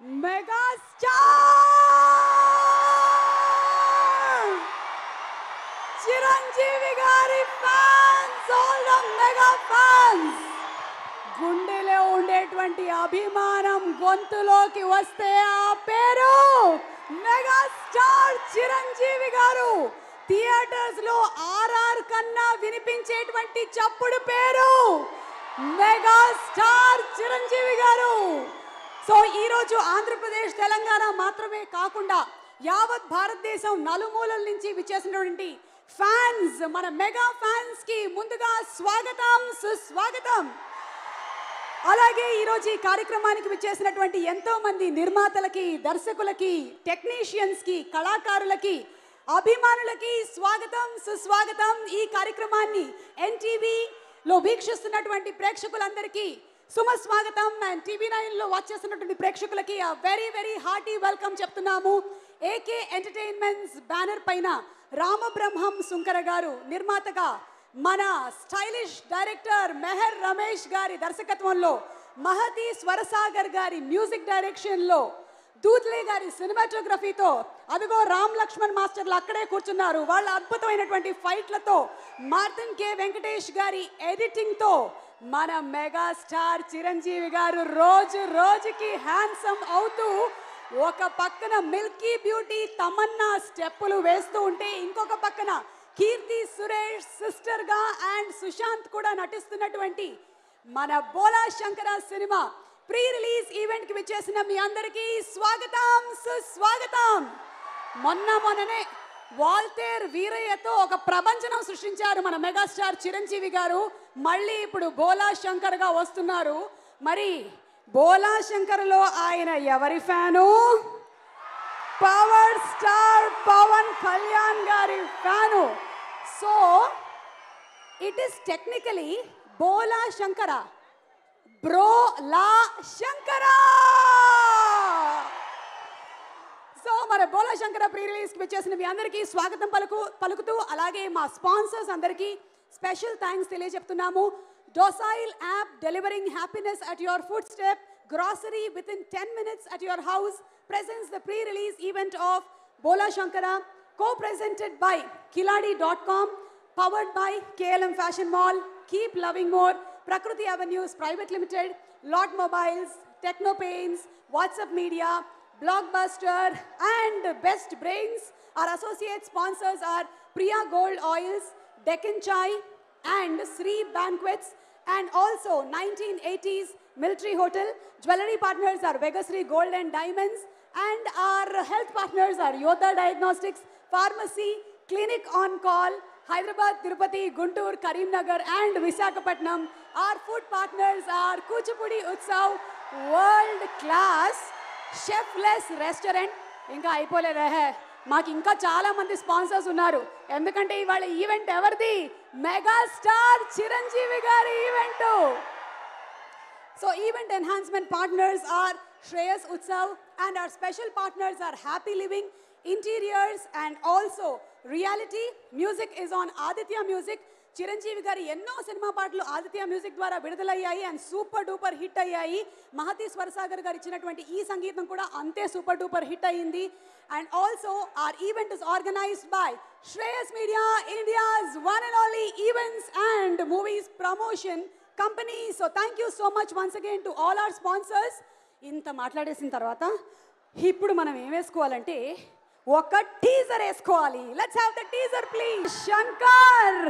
Megastar Chiranjeevi గారి fans, all the mega fans, గుండెలో ఉండేటువంటి అభిమానం గొంతులోకి వస్తే ఆ పేరు మెగాస్టార్ చిరంజీవి గారు. థియేటర్స్ లో ఆర్ఆర్ కన్నా వినిపించేటువంటి చప్పుడు పేరు మెగాస్టార్ చిరంజీవి గారు. సో ఈరోజు ఆంధ్రప్రదేశ్ తెలంగాణ మాత్రమే కాకుండా యావత్ భారతదేశం నలుమూలల నుంచి విచ్చేసినటువంటి ఫ్యాన్స్, మన మెగా ఫ్యాన్స్ కి ముందుగా స్వాగతం, సుస్వాగతం. అలాగే ఈరోజు ఈ కార్యక్రమానికి విచ్చేసినటువంటి ఎంతో మంది నిర్మాతలకి, దర్శకులకి, టెక్నీషియన్స్ కి, కళాకారులకి, అభిమానులకి స్వాగతం, సుస్వాగతం. ఈ కార్యక్రమాన్ని ఎన్టీవీలో వీక్షిస్తున్నటువంటి ప్రేక్షకులందరికీ సుమస్వాగతం. అండ్ TV9 లో వాచ్ చేస్తున్నటువంటి ప్రేక్షకులకి వెరీ వెరీ హార్టీ వెల్కమ్ చెప్తున్నాము. ఏకే ఎంటర్టైన్మెంట్స్ బ్యానర్ పైన రామబ్రహ్మం సుంకర గారు నిర్మాతగా, మన స్టైలిష్ డైరెక్టర్ మెహర్ రమేష్ గారి దర్శకత్వంలో, మహతి స్వరసాగర్ గారి మ్యూజిక్ డైరెక్షన్లో, దూద్లే గారి సినిమాటోగ్రఫీతో, అదిగో రామ్ లక్ష్మణ్ మాస్టర్లు అక్కడే కూర్చున్నారు, వాళ్ళ అద్భుతమైనటువంటి ఫైట్లతో, మార్తన్ కే వెంకటేష్ గారి ఎడిటింగ్తో మన మెగాస్టార్ చిరంజీవి గారు రోజు రోజుకి హ్యాండ్సమ్ అవుతూ ఒక పక్కన మిల్కీ బ్యూటీ తమన్నా స్టెప్పులు వేస్తూ ఉంటే, ఇంకొక పక్కన కీర్తి సురేష్ సిస్టర్ గా అండ్ సుశాంత్ కూడా నటిస్తున్నటువంటి మన Bholaa Shankar cinema pre release event కి విచ్చేసిన మీ అందరికీ స్వాగతం, సుస్వాగతం. మొన్ననే వాల్తేర్ వీరయ్యతో ఒక ప్రపంచనం సృష్టించారు మన మెగాస్టార్ చిరంజీవి గారు. మళ్ళీ ఇప్పుడు బోలా శంకర్ గా వస్తున్నారు. మరి బోలా శంకర్ లో ఆయన ఎవరి fan? Power star Pawan Kalyan గారి fan. So it is technically Bholaa Shankar, bro లా శంకరా. సో మన బోలా శంకర ప్రీ రిలీజ్ కి వచ్చేసిన మీ అందరికీ స్వాగతం పలుకుతూ, అలాగే మా స్పాన్సర్స్ అందరికీ స్పెషల్ థ్యాంక్స్ తెలియజెప్తున్నాము. Docile app, delivering happiness at your food step, grocery within 10 minutes at your house, presents the pre-release event of Bola Shankara, co-presented by Kiladi.com, powered by KLM Fashion Mall, Keep Loving More, Prakriti Avenues Private Limited, Lot Mobiles, Techno Paints, WhatsApp Media, Blockbuster and Best Brains. Our associate sponsors are Priya Gold Oils, Deccan Chai and Sri Banquets, and also 1980s Military Hotel. Jewelry partners are Vegasri Gold and Diamonds, and our health partners are Yodha Diagnostics, Pharmacy, Clinic on Call, Hyderabad, Tirupati, Guntur, Karimnagar and Visakhapatnam. Our food partners are Kuchipudi Utsav, world class chefless restaurant. ఇంకా అయిపోలేదా, మాకు ఇంకా చాలా మంది sponsors ఉన్నారు. ఎందుకంటే ఇవాళ event ఎవరిది? మెగాస్టార్ చిరంజీవి గారి event. So event enhancement partners are Shreyas Utsav, and our special partners are Happy Living, Interiors and also Reality. Music is on Aditya Music. Chiranjeevi గారి ఎన్నో సినిమా పాటలు ఆదిత్య మ్యూజిక్ ద్వారా విడుదలయ్యాయి అండ్ సూపర్ డూపర్ హిట్ అయ్యాయి. మహతి స్వరసాగర్ గారు ఇచ్చినటువంటి ఈ సంగీతం కూడా అంతే సూపర్ డూపర్ హిట్ అయ్యింది. And also our event is organized by Shreyas media, India's one and only events and movies promotion company. So thank you so much once again to all our sponsors. ఇంత మాట్లాడేసిన తర్వాత ఇప్పుడు మనం ఏం వేసుకోవాలంటే ఒక teaser వేసుకోవాలి. Let's have the teaser please. Shankar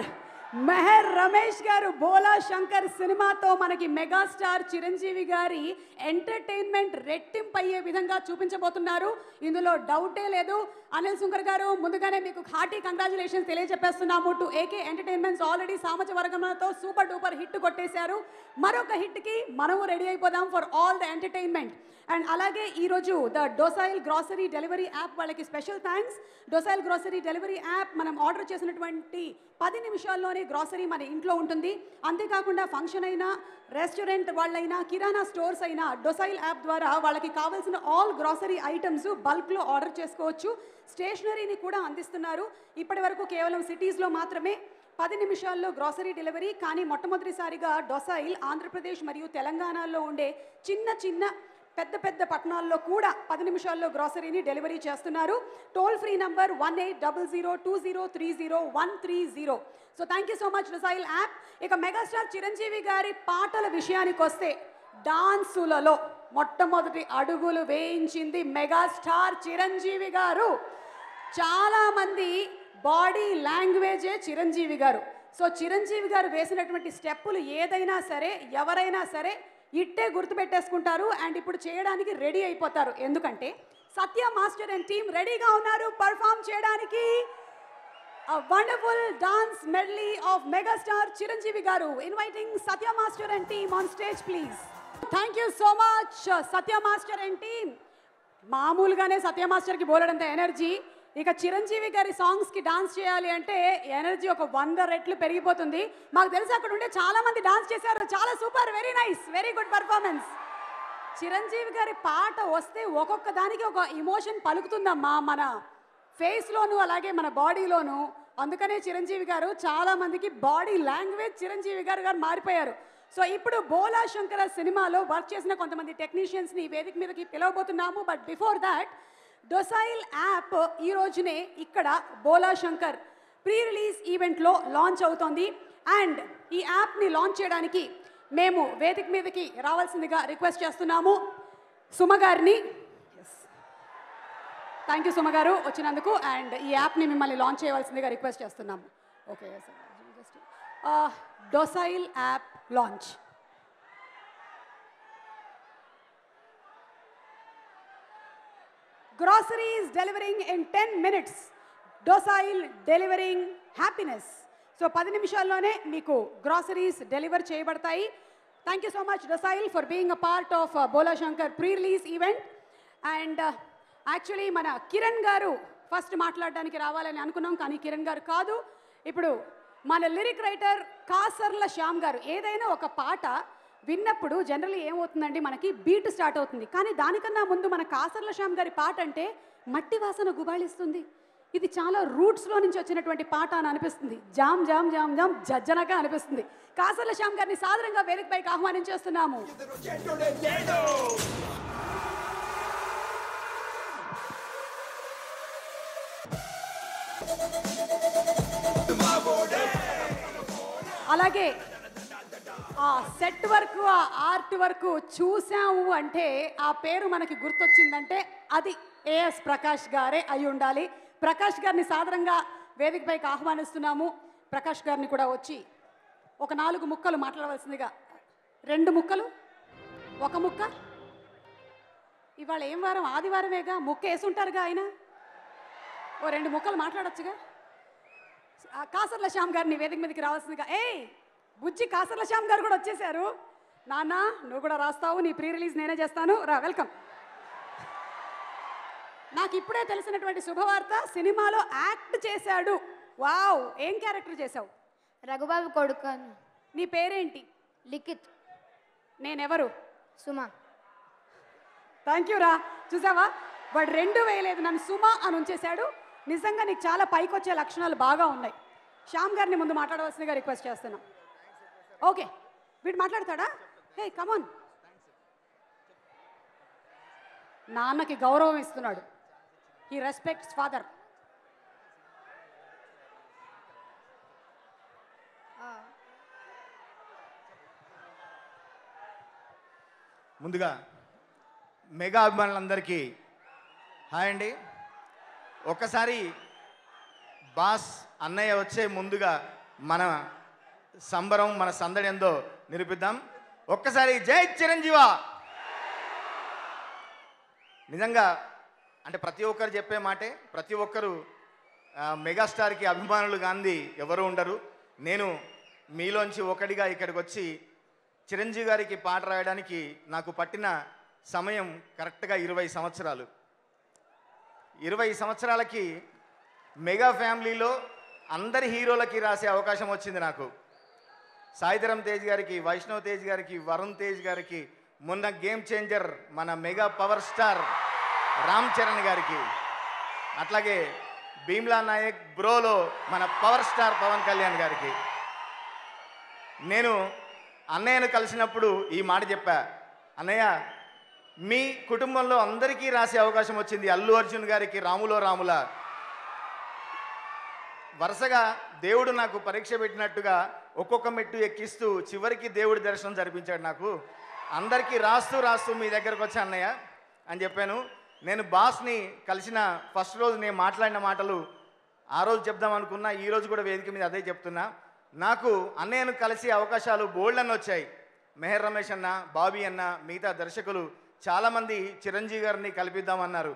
Mehar Ramesh గారు బోలా శంకర్ సినిమాతో మనకి మెగాస్టార్ చిరంజీవి గారి ఎంటర్టైన్మెంట్ రెట్టింపు అయ్యే విధంగా చూపించబోతున్నారు. ఇందులో డౌటే లేదు. అనిల్ సుంకర్ గారు, ముందుగానే మీకు హార్టీ కంగ్రాచులేషన్స్ తెలియజెప్పేస్తున్నాము టు ఏకే ఎంటర్టైన్మెంట్స్. ఆల్రెడీ సామాజ వర్గంతో సూపర్ డూపర్ హిట్ కొట్టేశారు. మరొక హిట్కి మనము రెడీ అయిపోదాం for all the entertainment. And అలాగే ఈరోజు the Docile grocery delivery app వాళ్ళకి special thanks. Docile grocery delivery app మనం ఆర్డర్ చేసినటువంటి 10 నిమిషాల్లోనే గ్రాసరీ మన ఇంట్లో ఉంటుంది. అంతేకాకుండా ఫంక్షన్ అయినా, రెస్టారెంట్ వాళ్ళైనా, కిరాణా స్టోర్స్ అయినా డొసైల్ యాప్ ద్వారా వాళ్ళకి కావాల్సిన ఆల్ గ్రాసరీ ఐటమ్స్ బల్క్లో ఆర్డర్ చేసుకోవచ్చు. స్టేషనరీని కూడా అందిస్తున్నారు. ఇప్పటి వరకు కేవలం సిటీస్లో మాత్రమే 10 నిమిషాల్లో గ్రాసరీ డెలివరీ. కానీ మొట్టమొదటిసారిగా డొసైల్ ఆంధ్రప్రదేశ్ మరియు తెలంగాణలో ఉండే చిన్న చిన్న పెద్ద పెద్ద పట్టణాల్లో కూడా 10 నిమిషాల్లో గ్రాసరీని డెలివరీ చేస్తున్నారు. Toll free number 180020300130. So thank you so much Docile app. ఇక మెగాస్టార్ చిరంజీవి గారి పాటల విషయానికి వస్తే డాన్సులలో మొట్టమొదటి అడుగులు వేయించింది మెగాస్టార్ చిరంజీవి గారు. చాలామంది బాడీ లాంగ్వేజే చిరంజీవి గారు. సో చిరంజీవి గారు వేసినటువంటి స్టెప్పులు ఏదైనా సరే ఎవరైనా సరే ఇట్టే గుర్తుపెట్టేసుకుంటారు అండ్ ఇప్పుడు చేయడానికి రెడీ అయిపోతారు. ఎందుకంటే సత్య మాస్టర్ అండ్ టీమ్ రెడీగా ఉన్నారు పర్ఫామ్ చేయడానికి. A wonderful dance medley of megastar Chiranjeevi garu. Inviting Satya Master and team on stage, please. Thank you so much, Satya Master and team. మామూలుగానే సత్య మాస్టర్కి బోలెడంత ఎనర్జీ, ఇక చిరంజీవి గారి సాంగ్స్కి డాన్స్ చేయాలి అంటే ఎనర్జీ ఒక 100 రెట్లు పెరిగిపోతుంది. మాకు తెలిసి అక్కడ ఉంటే చాలా మంది డాన్స్ చేశారు. చాలా super, very nice, very good performance. Chiranjeevi గారి పాట వస్తే ఒక్కొక్క దానికి ఒక ఇమోషన్ పలుకుతుందమ్మా మన ఫేస్లోను అలాగే మన బాడీలోను. అందుకనే చిరంజీవి గారు చాలా మందికి బాడీ లాంగ్వేజ్ చిరంజీవి గారు మారిపోయారు. సో ఇప్పుడు బోలా శంకర సినిమాలో వర్క్ చేసిన కొంతమంది టెక్నీషియన్స్ని ఈ వేదిక మీదకి పిలవబోతున్నాము. But before that Docile app ఈ రోజునే ఇక్కడ బోలా శంకర్ ప్రీ రిలీజ్ ఈవెంట్లో లాంచ్ అవుతోంది. అండ్ ఈ యాప్ని లాంచ్ చేయడానికి మేము వేదిక మీదకి రావాల్సిందిగా రిక్వెస్ట్ చేస్తున్నాము సుమ గారిని. థ్యాంక్ యూ సుమ గారు వచ్చినందుకు. అండ్ ఈ యాప్ని మిమ్మల్ని లాంచ్ చేయవలసిందిగా రిక్వెస్ట్ చేస్తున్నాము. Okay docile app launch. Groceries delivering in 10 minutes. Docile delivering happiness. So 10 నిమిషాల్లోనే మీకు గ్రాసరీస్ డెలివర్ చేయబడతాయి. Thank you so much Docile for being a part of Bola Shankar pre release event. And actually మన కిరణ్ గారు first మాట్లాడడానికి రావాలని అనుకున్నాం, కానీ కిరణ్ గారు కాదు. ఇప్పుడు మన లిరిక్ రైటర్ కాసర్ల శ్యామ్ గారు ఏదైనా ఒక పాట విన్నప్పుడు జనరల్లీ ఏమవుతుందండి, మనకి బీట్ స్టార్ట్ అవుతుంది. కానీ దానికన్నా ముందు మన కాసర్ల శ్యామ్ గారి పాట అంటే మట్టి వాసన గుబాళిస్తుంది. ఇది చాలా రూట్స్లో నుంచి వచ్చినటువంటి పాట అని అనిపిస్తుంది. జామ్ జామ్ జామ్ జామ్ జజ్జనగా అనిపిస్తుంది. కాసర్ల శ్యామ్ గారిని సాదరంగా వేదికపైకి ఆహ్వానించేస్తున్నాము. అలాగే ఆ సెట్ వర్క్ ఆ ఆర్ట్ వర్క్ చూసాము అంటే ఆ పేరు మనకి గుర్తొచ్చిందంటే అది ఏఎస్ ప్రకాష్ గారే అయి ఉండాలి. ప్రకాష్ గారిని సాదరంగా వేదికపైకి ఆహ్వానిస్తున్నాము. ప్రకాష్ గారిని కూడా వచ్చి ఒక 4 ముక్కలు మాట్లాడవలసిందిగా. 2 ముక్కలు, 1 ముక్క. ఇవాళ ఏం వారం? ఆదివారమేగా, ముక్క వేసుంటారుగా ఆయన. ఓ 2 ముక్కలు మాట్లాడొచ్చుగా. కాసర్ల శ్యామ్ గారిని వేదిక మీదకి రావాల్సిందిగా. బుజ్జి కాసర్ల శ్యామ్ గారు కూడా వచ్చేసారు. నాన్న నువ్వు కూడా రాస్తావు, నీ ప్రీ రిలీజ్ నేనే చేస్తాను, రా, వెల్కమ్. నాకు ఇప్పుడే తెలిసినటువంటి శుభవార్త, సినిమాలో యాక్ట్ చేశాడు. వావ్, ఏం క్యారెక్టర్ చేశావు? రఘుబాబు కొడుకు. నీ పేరేంటి? లిఖిత్. నేనెవరు? సుమ. థ్యాంక్ యూ రా. చూసావా, వాడు 2 వేయలేదు, నన్ను సుమ అని ఉంచేశాడు. నిజంగా నీకు చాలా పైకి వచ్చే లక్షణాలు బాగా ఉన్నాయి. శ్యామ్ గారిని ముందు మాట్లాడవలసిందిగా రిక్వెస్ట్ చేస్తున్నాం. ఓకే, వీడు మాట్లాడతాడా? హే కమాన్. నాన్నకి గౌరవం ఇస్తున్నాడు. He respects father. ముందుగా మెగా అభిమానులందరికీ హాయ్ అండి. ఒక్కసారి బాస్ అన్నయ్య వచ్చే ముందుగా మన సంబరం మన సందడి ఎందో నిరూపిద్దాం. ఒక్కసారి జై చిరంజీవా. నిజంగా అంటే ప్రతి ఒక్కరు చెప్పే మాటే, ప్రతి ఒక్కరు మెగాస్టార్కి అభిమానులు గాంధీ ఎవరు ఉండరు. నేను మీలోంచి ఒకటిగా ఇక్కడికి వచ్చి చిరంజీవి గారికి పాట రాయడానికి నాకు పట్టిన సమయం కరెక్ట్గా 20 సంవత్సరాలు. 20 సంవత్సరాలకి మెగా ఫ్యామిలీలో అందరి హీరోలకి రాసే అవకాశం వచ్చింది నాకు. సాయిధరం తేజ్ గారికి, వైష్ణవ్ తేజ్ గారికి, వరుణ్ తేజ్ గారికి, మొన్న గేమ్ చేంజర్ మన mega power star Ram Charan గారికి, అట్లాగే భీమ్లా నాయక్ బ్రోలో మన పవర్ స్టార్ పవన్ కళ్యాణ్ గారికి. నేను అన్నయ్యను కలిసినప్పుడు ఈ మాట చెప్పా, అన్నయ్య మీ కుటుంబంలో అందరికీ రాసే అవకాశం వచ్చింది. అల్లు అర్జున్ గారికి రాములో రాముల. వరుసగా దేవుడు నాకు పరీక్ష పెట్టినట్టుగా ఒక్కొక్క మెట్టు ఎక్కిస్తూ చివరికి దేవుడి దర్శనం జరిపించాడు నాకు. అందరికీ రాస్తూ రాస్తూ మీ దగ్గరకు వచ్చా అన్నయ్య అని చెప్పాను. నేను బాస్ని కలిసిన ఫస్ట్ రోజు నేను మాట్లాడిన మాటలు ఆ రోజు చెప్దాం అనుకున్నా, ఈ రోజు కూడా వేదిక మీద అదే చెప్తున్నా. నాకు అన్నయ్యను కలిసే అవకాశాలు బోల్డ్ అని వచ్చాయి. మెహర్ రమేష్ అన్న, బాబీ అన్న, మిగతా దర్శకులు చాలామంది చిరంజీవి గారిని కల్పిద్దామన్నారు.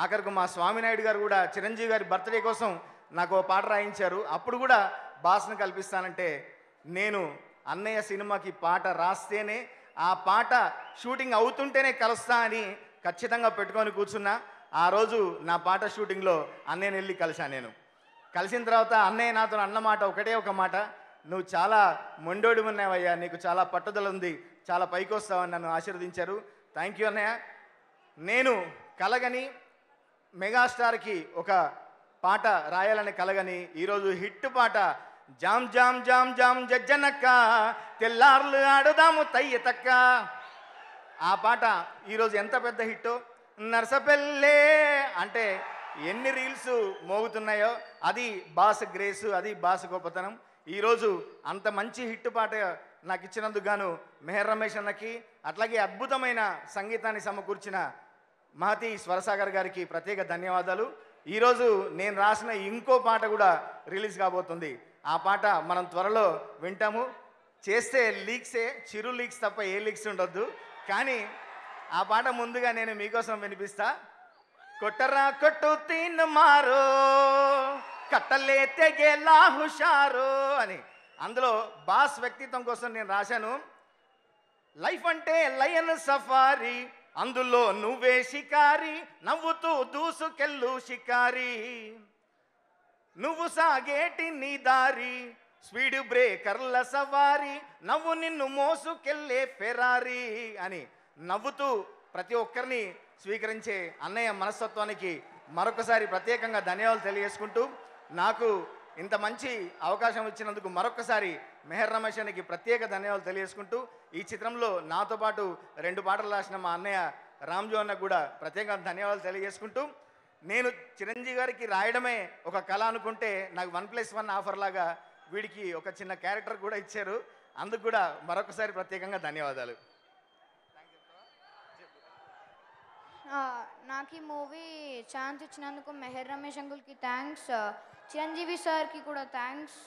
ఆఖరికి మా స్వామినాయుడు గారు కూడా చిరంజీవి గారి బర్త్డే కోసం నాకు ఒక పాట రాయించారు. అప్పుడు కూడా బాస్ని కల్పిస్తానంటే నేను అన్నయ్య సినిమాకి పాట రాస్తేనే, ఆ పాట షూటింగ్ అవుతుంటేనే కలుస్తా అని ఖచ్చితంగా పెట్టుకొని కూర్చున్నా. ఆ రోజు నా పాట షూటింగ్లో అన్నయ్యని వెళ్ళి కలిశాను. నేను కలిసిన తర్వాత అన్నయ్య నాతో అన్నమాట ఒకటే ఒక మాట, నువ్వు చాలా మొండోడి ఉన్నావయ్యా, నీకు చాలా పట్టుదల ఉంది, చాలా పైకి వస్తావని నన్ను ఆశీర్వదించారు. థ్యాంక్ యూ అన్నయ్య. నేను కలగని మెగాస్టార్కి ఒక పాట రాయాలని కలగని ఈరోజు హిట్ పాట జామ్ జామ్ జామ్ జామ్ జజ్జనక్క తెల్లార్లు ఆడుదాము తయ్య తక్క. ఆ పాట ఈరోజు ఎంత పెద్ద హిట్టో, నర్సపెల్లే అంటే ఎన్ని రీల్స్ మోగుతున్నాయో అది బాస్ గ్రేసు, అది బాస్ గొప్పతనం. ఈరోజు అంత మంచి హిట్ పాట నాకు ఇచ్చినందుకు గాను మెహర్ రమేష్ అన్నకి, అట్లాగే అద్భుతమైన సంగీతాన్ని సమకూర్చిన మహతి స్వరసాగర్ గారికి ప్రత్యేక ధన్యవాదాలు. ఈరోజు నేను రాసిన ఇంకో పాట కూడా రిలీజ్ కాబోతుంది. ఆ పాట మనం త్వరలో వింటాము. చేస్తే లీక్సే, చిరు లీక్స్ తప్ప ఏ లీక్స్ ఉండొద్దు. కానీ ఆ పాట ముందుగా నేను మీకోసం వినిపిస్తా. కొట్టరా కొట్టు తీన్ మారో కట్టలే తెగేలా హుషారో అని. అందులో బాస్ వ్యక్తిత్వం కోసం నేను రాశాను. లైఫ్ అంటే లయన్ సఫారీ, అందులో నువ్వే షికారి, నవ్వుతూ దూసుకెళ్ళు షికారి, నువ్వు సాగేటి నీ దారి, స్పీడ్ బ్రేకర్ల సవారి, నవ్వు నిన్ను మోసుకెళ్ళే ఫెరారీ అని నవ్వుతూ ప్రతి ఒక్కరిని స్వీకరించే అన్నయ్య మనస్తత్వానికి మరొకసారి ప్రత్యేకంగా ధన్యవాదాలు తెలియజేసుకుంటూ, నాకు ఇంత మంచి అవకాశం ఇచ్చినందుకు మరొకసారి మెహర్ రమేష్ అన్నకి ప్రత్యేక ధన్యవాదాలు తెలియజేసుకుంటూ, ఈ చిత్రంలో నాతో పాటు 2 పాటలు రాసిన మా అన్నయ్య రామ్జో అన్నకు కూడా ప్రత్యేకంగా ధన్యవాదాలు తెలియజేసుకుంటూ, నేను చిరంజీవి గారికి రాయడమే ఒక కళ అనుకుంటే నాకు 1+1 ఆఫర్ లాగా వీడికి ఒక చిన్న క్యారెక్టర్ కూడా ఇచ్చారు. అందుకు కూడా మరొకసారి ప్రత్యేకంగా ధన్యవాదాలు. నాకు ఈ మూవీ ఛాన్స్ ఇచ్చినందుకు మెహర్ రమేష్ అంకుల్కి థ్యాంక్స్, చిరంజీవి సార్కి కూడా thanks.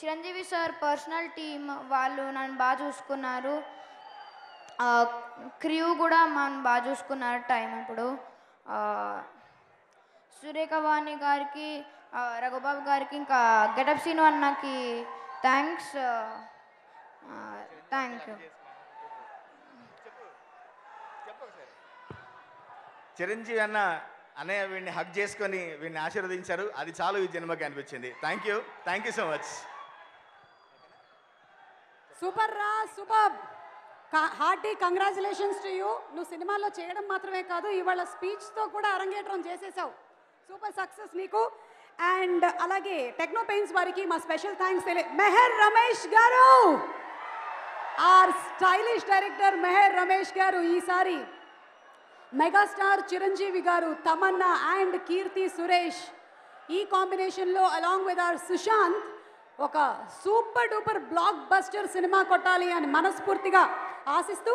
Chiranjeevi sir personal team వాళ్ళు నన్ను బాగా చూసుకున్నారు, క్రూ కూడా మనం బాగా చూసుకున్నారు టైం అప్పుడు. సురేఖవాణి గారికి, రఘుబాబు గారికి, ఇంకా గెటప్ సీను అన్నకి థ్యాంక్స్. Thank you. చిరంజీవి అన్న అన్నయ్య వీడిని హక్ చేసుకొని వీడిని ఆశీర్వదించారు. అది చాలు ఈ జన్మకి అనిపించింది. Thank you so much. Super రా, super. Hearty congratulations to you. నువ్వు సినిమాలో చేయడం మాత్రమే కాదు, ఇవాళ స్పీచ్తో కూడా అరంగేట్రం చేసేసావు. సూపర్ సక్సెస్ నీకు. అండ్ అలాగే టెక్నో పెయింట్స్ వారికి మా special thanks Mehar Ramesh garu, our stylish director Mehar Ramesh garu ఈసారి మెగాస్టార్ చిరంజీవి గారు, తమన్నా అండ్ కీర్తి సురేష్ ఈ కాంబినేషన్లో అలాంగ్ విత్ అవర్ సుశాంత్ ఒక సూపర్ డూపర్ బ్లాక్ బస్టర్ సినిమా కొట్టాలి అని మనస్ఫూర్తిగా ఆశిస్తూ,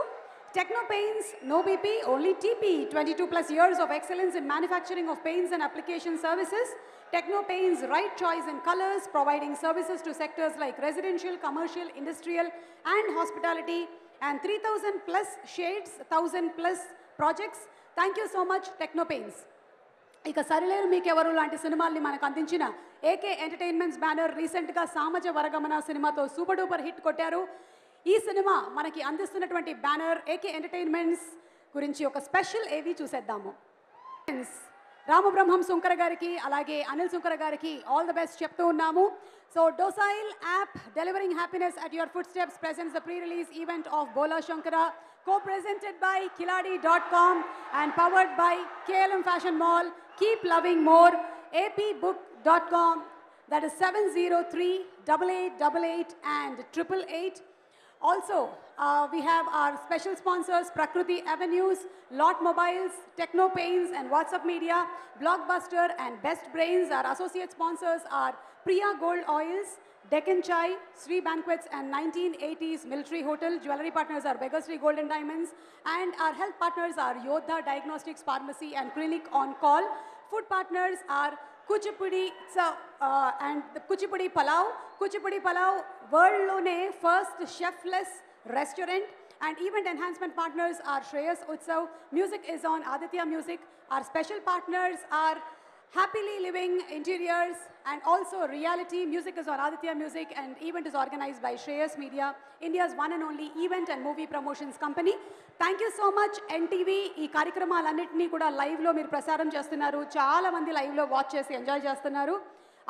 techno paints, no BP, only TP, 22+ years of excellence in manufacturing of paints and application services. Techno Paints, right choice in colors, providing services to sectors like residential, commercial, industrial and hospitality, and 3,000+ shades, 1,000+ projects. Thank you so much, Techno Paints. ఇక సరిలేరు మీకెవరు లాంటి సినిమాల్ని మనకు అందించిన AK entertainments banner రీసెంట్గా సామజ వరగమన సినిమాతో super duper hit కొట్టారు. ఈ సినిమా మనకి అందిస్తున్నటువంటి బ్యానర్ ఏకే ఎంటర్టైన్మెంట్స్ గురించి ఒక స్పెషల్ ఏవి చూసేద్దాము. రామబ్రహ్మం సుంకర గారికి అలాగే అనిల్ సుంకర గారికి ఆల్ ద బెస్ట్ చెప్తూ ఉన్నాము. So Docile app delivering happiness at your foot steps presents the pre-release event of Bola Shankara, co-presented by Kiladi.com and powered by KLM Fashion Mall. Keep loving more. apbook.com, that is 703-8888 and 888. Also, we have our special sponsors, Prakriti Avenues, Lot Mobiles, Techno Paints and WhatsApp Media, Blockbuster and Best Brains. Our associate sponsors are Priya Gold Oils, Deccan Chai, Sri Banquets and 1980s Military Hotel. Jewelry partners are Beggar's Gold and Diamonds. And our health partners are Yodha Diagnostics Pharmacy and Clinic on Call. Food partners are Kuchipudi and the Kuchipudi Palau. Kuchipudi Palau, world-lone first chefless restaurant. And event enhancement partners are Shreyas Utsav. Music is on Aditya Music. Our special partners are Happily Living Interiors and also Reality. Music is on Aditya Music and event is organized by Shreyas Media, India's one and only event and movie promotions company. Thank you so much NTV. ఈ కార్యక్రమాలన్నింటినీ కూడా లైవ్లో మీరు ప్రసారం చేస్తున్నారు. చాలా మంది లైవ్లో watch చేసి ఎంజాయ్ చేస్తున్నారు.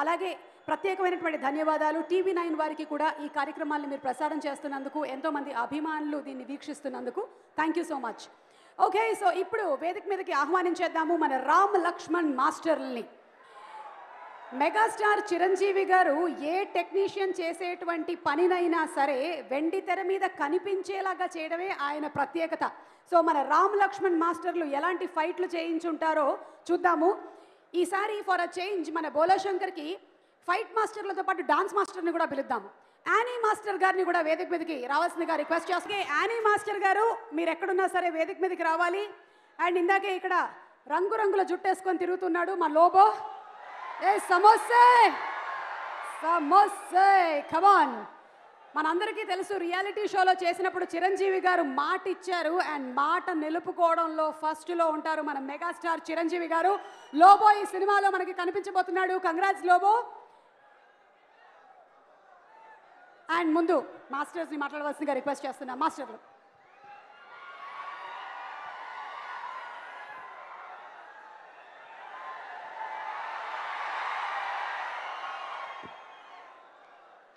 అలాగే ప్రత్యేకమైనటువంటి ధన్యవాదాలు TV9 వారికి కూడా ఈ కార్యక్రమాలను మీరు ప్రసారం చేస్తున్నందుకు, ఎంతోమంది అభిమానులు దీన్ని వీక్షిస్తున్నందుకు thank you so much. Okay, so ఇప్పుడు వేదిక మీదకి ఆహ్వానించేద్దాము మన రామ్ లక్ష్మణ్ మాస్టర్ని. మెగాస్టార్ చిరంజీవి గారు ఏ టెక్నీషియన్ చేసేటువంటి పనినైనా సరే వెండి తెర మీద కనిపించేలాగా చేయడమే ఆయన ప్రత్యేకత. సో మన రామ్ లక్ష్మణ్ మాస్టర్లు ఎలాంటి ఫైట్లు చేయించుంటారో చూద్దాము. ఈసారి ఫర్ అ చేంజ్ మన బోలాశంకర్కి ఫైట్ మాస్టర్లతో పాటు డాన్స్ మాస్టర్ని కూడా పిలుద్దాము. యానీ మాస్టర్ గారిని కూడా వేదిక మీదకి రావాల్సిందిగా రిక్వెస్ట్ చేస్తే, యానీ మాస్టర్ గారు మీరు ఎక్కడున్నా సరే వేదిక మీదకి రావాలి. అండ్ ఇందాకే ఇక్కడ రంగురంగుల జుట్టేసుకొని తిరుగుతున్నాడు మా లోబో. ఏ సమోసే సమోసే కమాన్. మనందరికీ తెలుసు రియాలిటీ షోలో చేసినప్పుడు చిరంజీవి గారు మాట ఇచ్చారు అండ్ మాట నిలుపుకోవడంలో ఫస్ట్లో ఉంటారు మన మెగాస్టార్ చిరంజీవి గారు. లోబో ఈ సినిమాలో మనకి కనిపించబోతున్నాడు. కంగ్రాట్స్ లోబో. అండ్ ముందు మాస్టర్స్ని మాట్లాడవలసిందిగా రిక్వెస్ట్ చేస్తున్నా. మాస్టర్లు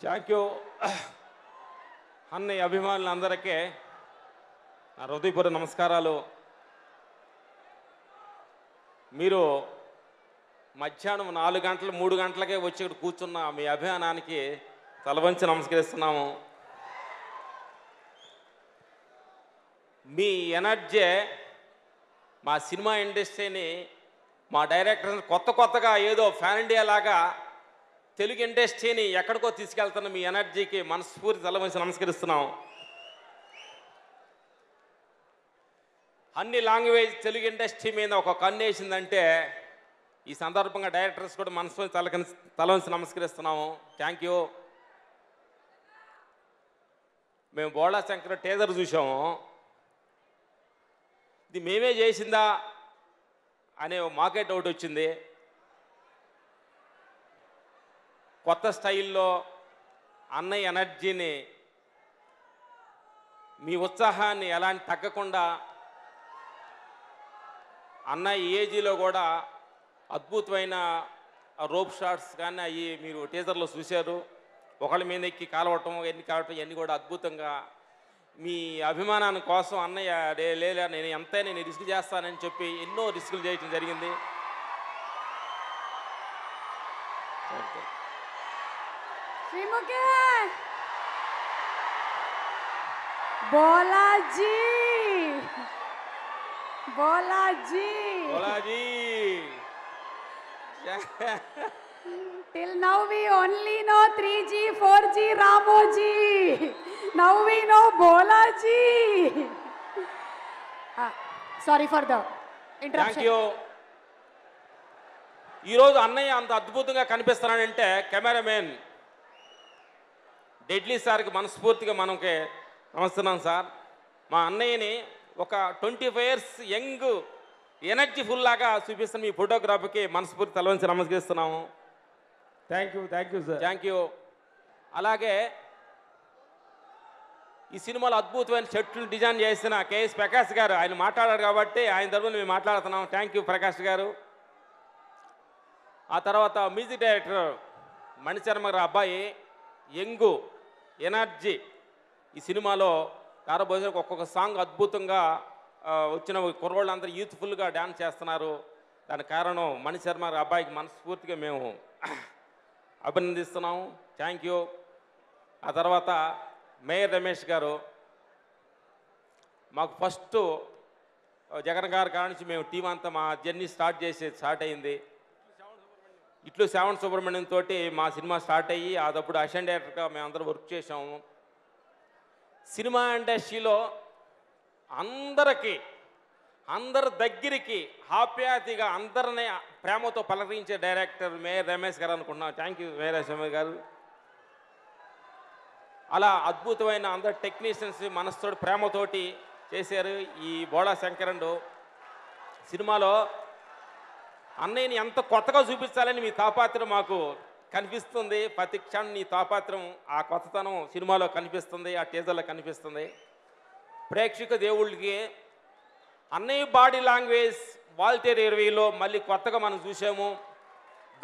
థ్యాంక్ యూ. అన్నయ్య అభిమానులందరికీ నా హృదయపూర్వక నమస్కారాలు. మీరు మధ్యాహ్నం 4 గంటలు 3 గంటలకే వచ్చి ఇక్కడ కూర్చున్న మీ అభిమానానికి తలవంచి నమస్కరిస్తున్నాము. మీ ఎనర్జీ మా సినిమా ఇండస్ట్రీని, మా డైరెక్టర్ని కొత్తగా ఏదో ఫ్యాన్ ఇండియా లాగా తెలుగు ఇండస్ట్రీని ఎక్కడికో తీసుకెళ్తున్న మీ ఎనర్జీకి మనస్ఫూర్తి తలవంచి నమస్కరిస్తున్నాం. అన్ని లాంగ్వేజ్ తెలుగు ఇండస్ట్రీ మీద ఒక కన్ను వేసిందంటే ఈ సందర్భంగా డైరెక్టర్స్ కూడా మనస్ఫూర్తి తలవంచి నమస్కరిస్తున్నాము. Thank you. మేము బోళా శంకర్ టేజర్ చూసాము. ఇది మేమే చేసిందా అనే మాకే డౌట్ వచ్చింది. కొత్త స్టైల్లో అన్నయ్య ఎనర్జీని, మీ ఉత్సాహాన్ని ఎలాంటి తగ్గకుండా అన్నయ్య ఏజీలో కూడా అద్భుతమైన రోప్ షాట్స్ కానీ అవి మీరు టీజర్లో చూశారు. ఒకళ్ళ మీద ఎక్కి కాలవటం ఎన్ని కావటం ఇవన్నీ కూడా అద్భుతంగా మీ అభిమానాన్ని కోసం అన్నయ్య లేదా నేను రిస్క్ చేస్తానని చెప్పి ఎన్నో రిస్కులు చేయటం జరిగింది. బోలాజీ బోలాజీ బోలాజీ. Till now we only know 3G, 4G, Ramoji. Now we know Bolaji. Sorry for the interruption. Thank you. ఈరోజు అన్నయ్య అంత అద్భుతంగా కనిపిస్తున్నాడంటే కెమెరామెన్ డెడ్లీ సార్కి మనస్ఫూర్తిగా మనకి నమస్తున్నాం సార్. మా అన్నయ్యని ఒక 25 years యంగ్ ఎనర్జీ ఫుల్ లాగా చూపిస్తున్న మీ ఫోటోగ్రాఫీకి మనస్ఫూర్తి తలవంచి నమస్కరిస్తున్నాము. Thank you sir. Thank you. అలాగే ఈ సినిమాలో అద్భుతమైన షర్ట్లు డిజైన్ చేసిన కేఎస్ ప్రకాష్ గారు, ఆయన మాట్లాడారు కాబట్టి ఆయన తరఫున మేము మాట్లాడుతున్నాం. థ్యాంక్ యూ ప్రకాష్ గారు. ఆ తర్వాత మ్యూజిక్ డైరెక్టర్ మణిశర్మ గారు అబ్బాయి యంగు ఎనర్జీ ఈ సినిమాలో కారబోజకు ఒక్కొక్క సాంగ్ అద్భుతంగా వచ్చిన కుర్రోళ్ళందరూ యూత్ఫుల్గా డ్యాన్స్ చేస్తున్నారు. దానికి కారణం మణిశర్మ గారి అబ్బాయికి మనస్ఫూర్తిగా మేము అభినందిస్తున్నాము. Thank you. ఆ తర్వాత మేయర్ రమేష్ గారు మాకు ఫస్ట్ జగన్ గారి కాడ నుంచి మేము టీం అంతా మా జర్నీ స్టార్ట్ అయింది. ఇట్లు శ్రావణ్ సుబ్రహ్మణ్యం తోటి మా సినిమా స్టార్ట్ అయ్యి అదప్పుడు అసిస్టెంట్ డైరెక్టర్గా మేమందరం వర్క్ చేసాము. సినిమా ఇండస్ట్రీలో అందరి దగ్గరికి ఆప్యాయతగా అందరినీ ప్రేమతో పలకరించే డైరెక్టర్ మేయర్ రమేష్ గారు అనుకుంటున్నాం. థ్యాంక్ యూ మేయర్ రమేష్ గారు. అలా అద్భుతమైన అందరు టెక్నీషియన్స్ మనసుతోటి ప్రేమతోటి చేశారు. ఈ బోళా శంకరన్ సినిమాలో అన్నయ్యని ఎంత కొత్తగా చూపించాలని మీ తాపాత్రం మాకు కనిపిస్తుంది. ప్రతి క్షణం నీ తాపాత్రం ఆ కొత్తతనం సినిమాలో కనిపిస్తుంది, ఆ టీజర్లో కనిపిస్తుంది. ప్రేక్షక దేవుళ్ళకి అన్నయ్య బాడీ లాంగ్వేజ్ వాల్తేరు 20లో మళ్ళీ కొత్తగా మనం చూసాము.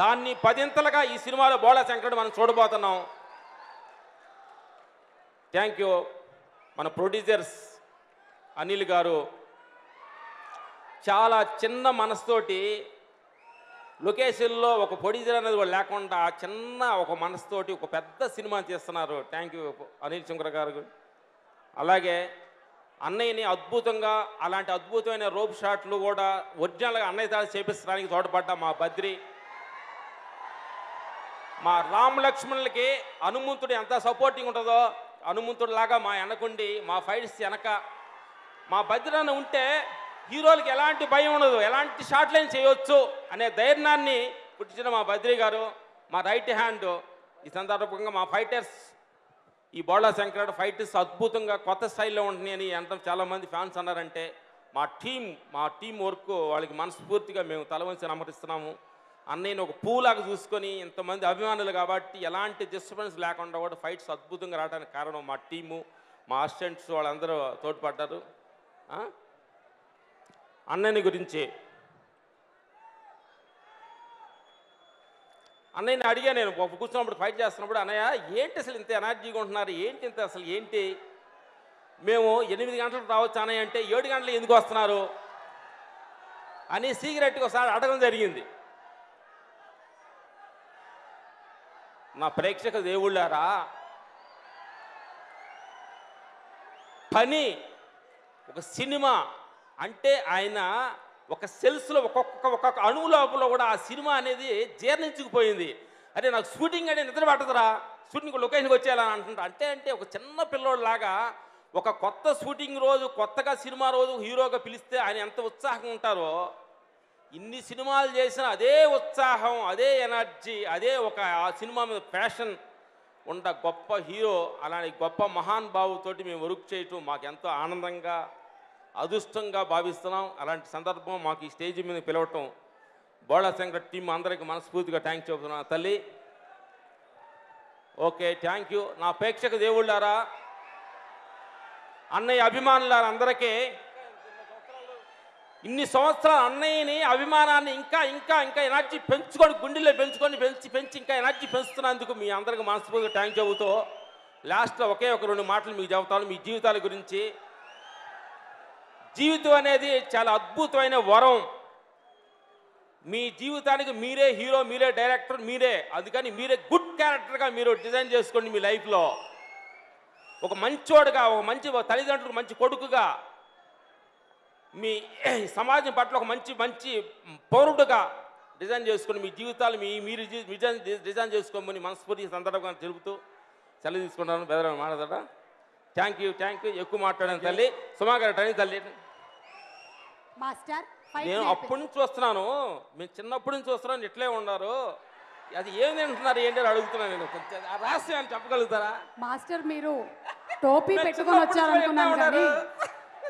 దాన్ని 10 ఈ సినిమాలో బోళా శంకరుడు మనం చూడబోతున్నాం. Thank you. మన ప్రొడ్యూసర్స్ అనిల్ గారు చాలా చిన్న మనసుతోటి లొకేషన్లో ఒక ప్రొడ్యూసర్ అనేది లేకుండా చిన్న ఒక మనసుతోటి ఒక పెద్ద సినిమా తీస్తున్నారు. థ్యాంక్ యూ అనిల్ శంకర్ గారు. అలాగే అన్నయ్యని అద్భుతంగా అలాంటి అద్భుతమైన రోప్ షాట్లు కూడా ఒరిజినల్గా అన్నయ్య తాను చేపించడానికి తోడ్పడ్డ మా బద్రి, మా రామ్ లక్ష్మణులకి హనుమంతుడు ఎంత సపోర్టింగ్ ఉంటుందో హనుమంతుడిలాగా మా వెనకుండి మా ఫైట్స్ వెనక మా బద్రన్న ఉంటే హీరోలకి ఎలాంటి భయం ఉండదు, ఎలాంటి షాట్లైన్ చేయవచ్చు అనే ధైర్యాన్ని పుట్టించిన మా బద్రి గారు మా రైట్ హ్యాండ్. ఈ సందర్భంగా మా ఫైటర్స్ ఈ బోళా శంకరుడు ఫైటర్స్ అద్భుతంగా కొత్త స్టైల్లో ఉంటున్నాయి అని అంటే చాలామంది ఫ్యాన్స్ అన్నారంటే మా టీం వర్క్ వాళ్ళకి మనస్ఫూర్తిగా మేము తలవంచి నమరిస్తున్నాము. అన్నయ్యని ఒక పూలాగా చూసుకొని ఇంతమంది అభిమానులు కాబట్టి ఎలాంటి డిస్టర్బెన్స్ లేకుండా కూడా ఫైట్స్ అద్భుతంగా రావడానికి కారణం మా టీము, మా అసిస్టెంట్స్ వాళ్ళందరూ తోడ్పడ్డారు. అన్నయ్యని గురించి అన్నయ్యని అడిగా నేను కూర్చున్నప్పుడు ఫైట్ చేస్తున్నప్పుడు, అన్నయ్య ఏంటి అసలు ఇంత ఎనర్జీగా ఉంటున్నారు, ఏంటి ఇంత అసలు ఏంటి, మేము 8 గంటలకు రావచ్చు అన్నయ్య అంటే 7 గంటలు ఎందుకు వస్తున్నారు అని సీక్రెట్గా ఒకసారి అడగడం జరిగింది. నా ప్రేక్షక దేవుళ్ళారా, పని ఒక సినిమా అంటే ఆయన ఒక సెల్స్లో ఒక్కొక్క అణువు లోపల కూడా ఆ సినిమా అనేది జీర్ణించుకుపోయింది. అదే నాకు షూటింగ్ అంటే నిద్ర పట్టదురా, షూటింగ్ లొకేషన్కి వచ్చేయాలని అంటుంటా. అంటే ఒక చిన్న పిల్లోడిలాగా ఒక కొత్త షూటింగ్ రోజు కొత్తగా సినిమా రోజు హీరోగా పిలిస్తే ఆయన ఎంత ఉత్సాహంగా ఉంటారో ఇన్ని సినిమాలు చేసిన అదే ఉత్సాహం, అదే ఎనర్జీ, అదే ఒక ఆ సినిమా మీద ప్యాషన్ ఉన్న గొప్ప హీరో, అలాంటి గొప్ప మహాన్ బావుతోటి మేము వర్క్ చేయటం మాకు ఎంతో ఆనందంగా అదృష్టంగా భావిస్తున్నాం. అలాంటి సందర్భం మాకు ఈ స్టేజ్ మీద పిలవటం బోళా శంకర్ టీం అందరికీ మనస్ఫూర్తిగా థ్యాంక్స్ చెబుతున్నాను తల్లి. Okay, thank you. నా ప్రేక్షక దేవుళ్ళారా, అన్నయ్య అభిమానులారా, అందరికీ ఇన్ని సంవత్సరాలు అన్నయ్యని అభిమానాన్ని ఇంకా ఇంకా ఇంకా ఎనర్జీ పెంచుకొని గుండెల్లో పెంచి ఇంకా ఎనర్జీ పెంచుతున్నందుకు మీ అందరికీ మనస్ఫూర్తిగా థ్యాంక్ చెబుతూ లాస్ట్లో ఒకే ఒక 2 మాటలు మీకు చెబుతాను మీ జీవితాల గురించి. జీవితం అనేది చాలా అద్భుతమైన వరం. మీ జీవితానికి మీరే హీరో, మీరే డైరెక్టర్, మీరే. అందుకని మీరే గుడ్ క్యారెక్టర్గా మీరు డిజైన్ చేసుకోండి. మీ లైఫ్లో ఒక మంచోడుగా, ఒక మంచి తల్లిదండ్రులకు మంచి కొడుకుగా, మీ సమాజం పట్ల ఒక మంచి పౌరుడుగా డిజైన్ చేసుకొని మీ జీవితాలు మీరు డిజైన్ చేసుకోమని మనస్ఫూర్తి సందర్భంగా తెలుపుతూ సెలవు తీసుకుంటాను. బెదర మాట్లాడతా. Thank you. ఎక్కువ మాట్లాడాను తల్లి. సుమాగారు టైం తల్లి. మాస్టర్ నేను అప్పటి నుంచి వస్తున్నాను, మేము చిన్నప్పటి నుంచి వస్తున్నాను, ఇట్లే ఉన్నారు. అది ఏం తింటున్నారు ఏంటి అని అడుగుతున్నాను. నేను కొంచెం రహస్యం చెప్పగలుగుతారా? మాస్టర్ మీరు టోపీ పెట్టుకొని వచ్చారనుకున్నాను కానీ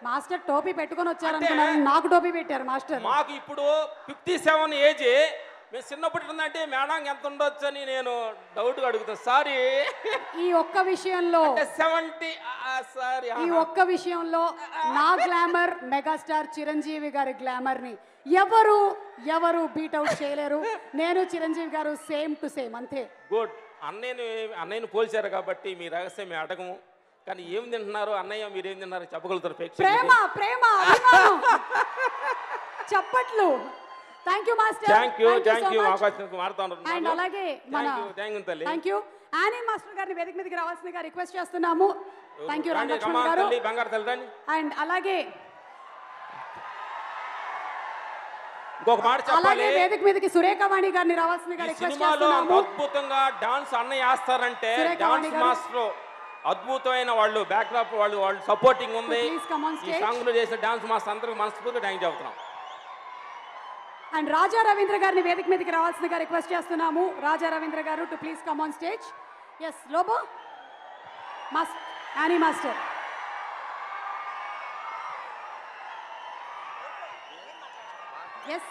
మాస్టర్ టోపీ పెట్టుకొని వచ్చారనుకున్నాను, నాకు టోపీ పెట్టారు మాస్టర్. మాకు ఇప్పుడు 57 ఏజ్. మేము చిన్నప్పటి ఉందంటే మేడం ఎంత ఉండొచ్చు అని నేను డౌట్గా అడుగుతాను. సారీ, ఈ ఒక్క విషయంలో 70 సారీ, ఈ ఒక్క విషయంలో నా గ్లామర్ మెగాస్టార్ చిరంజీవి గారి గ్లామర్ ని ఎవరు బీట్అవుట్ చేయలేరు. నేను చిరంజీవి గారు సేమ్ టు సేమ్, అంతే. గుడ్. అన్నయ్యను పోల్చారు కాబట్టి మీ రహస్యం మేము అడగము. కానీ ఏం తింటున్నారు అన్నయ్య, మీరేం తిన్నారు చెప్పగలుగుతారు? ప్రేమ అభిమానం చప్పట్లు. Thank you master. Thank you. అవకాశం మారుతాను. అండ్ అలాగే మన థ్యాంక్ యూ. ఆనీ మాస్టర్ గారిని వేదిక మీదకి రావాల్సిందిగా రిక్వెస్ట్ చేస్తున్నాము. థ్యాంక్ యూ రామలక్ష్మణ్ గారు. అండ్ అలాగే అలాగే వేదిక మీదకి సురేఖవాణి గారిని రావాల్సిందిగా రిక్వెస్ట్ చేస్తున్నాము. అద్భుతంగా డాన్స్ అన్నయ్య వేస్తారంటే డాన్స్ మాస్టర్ అద్భుతమైన వాళ్ళు బ్యాక్డ్రాప్ వాళ్ళు సపోర్టింగ్ ఉంది. ఈ సాంగ్ లో చేసిన డాన్స్ మాస్టర్ అందరూ మనస్ఫూర్తిగా థ్యాంక్ చెప్తున్నాం. అండ్ రాజా రవీంద్ర గారిని వేదిక మీదకి రావాల్సిందిగా రిక్వెస్ట్ చేస్తున్నాము. రాజా రవీంద్ర గారు to please come on stage. Yes Lobo Yani master. Yes,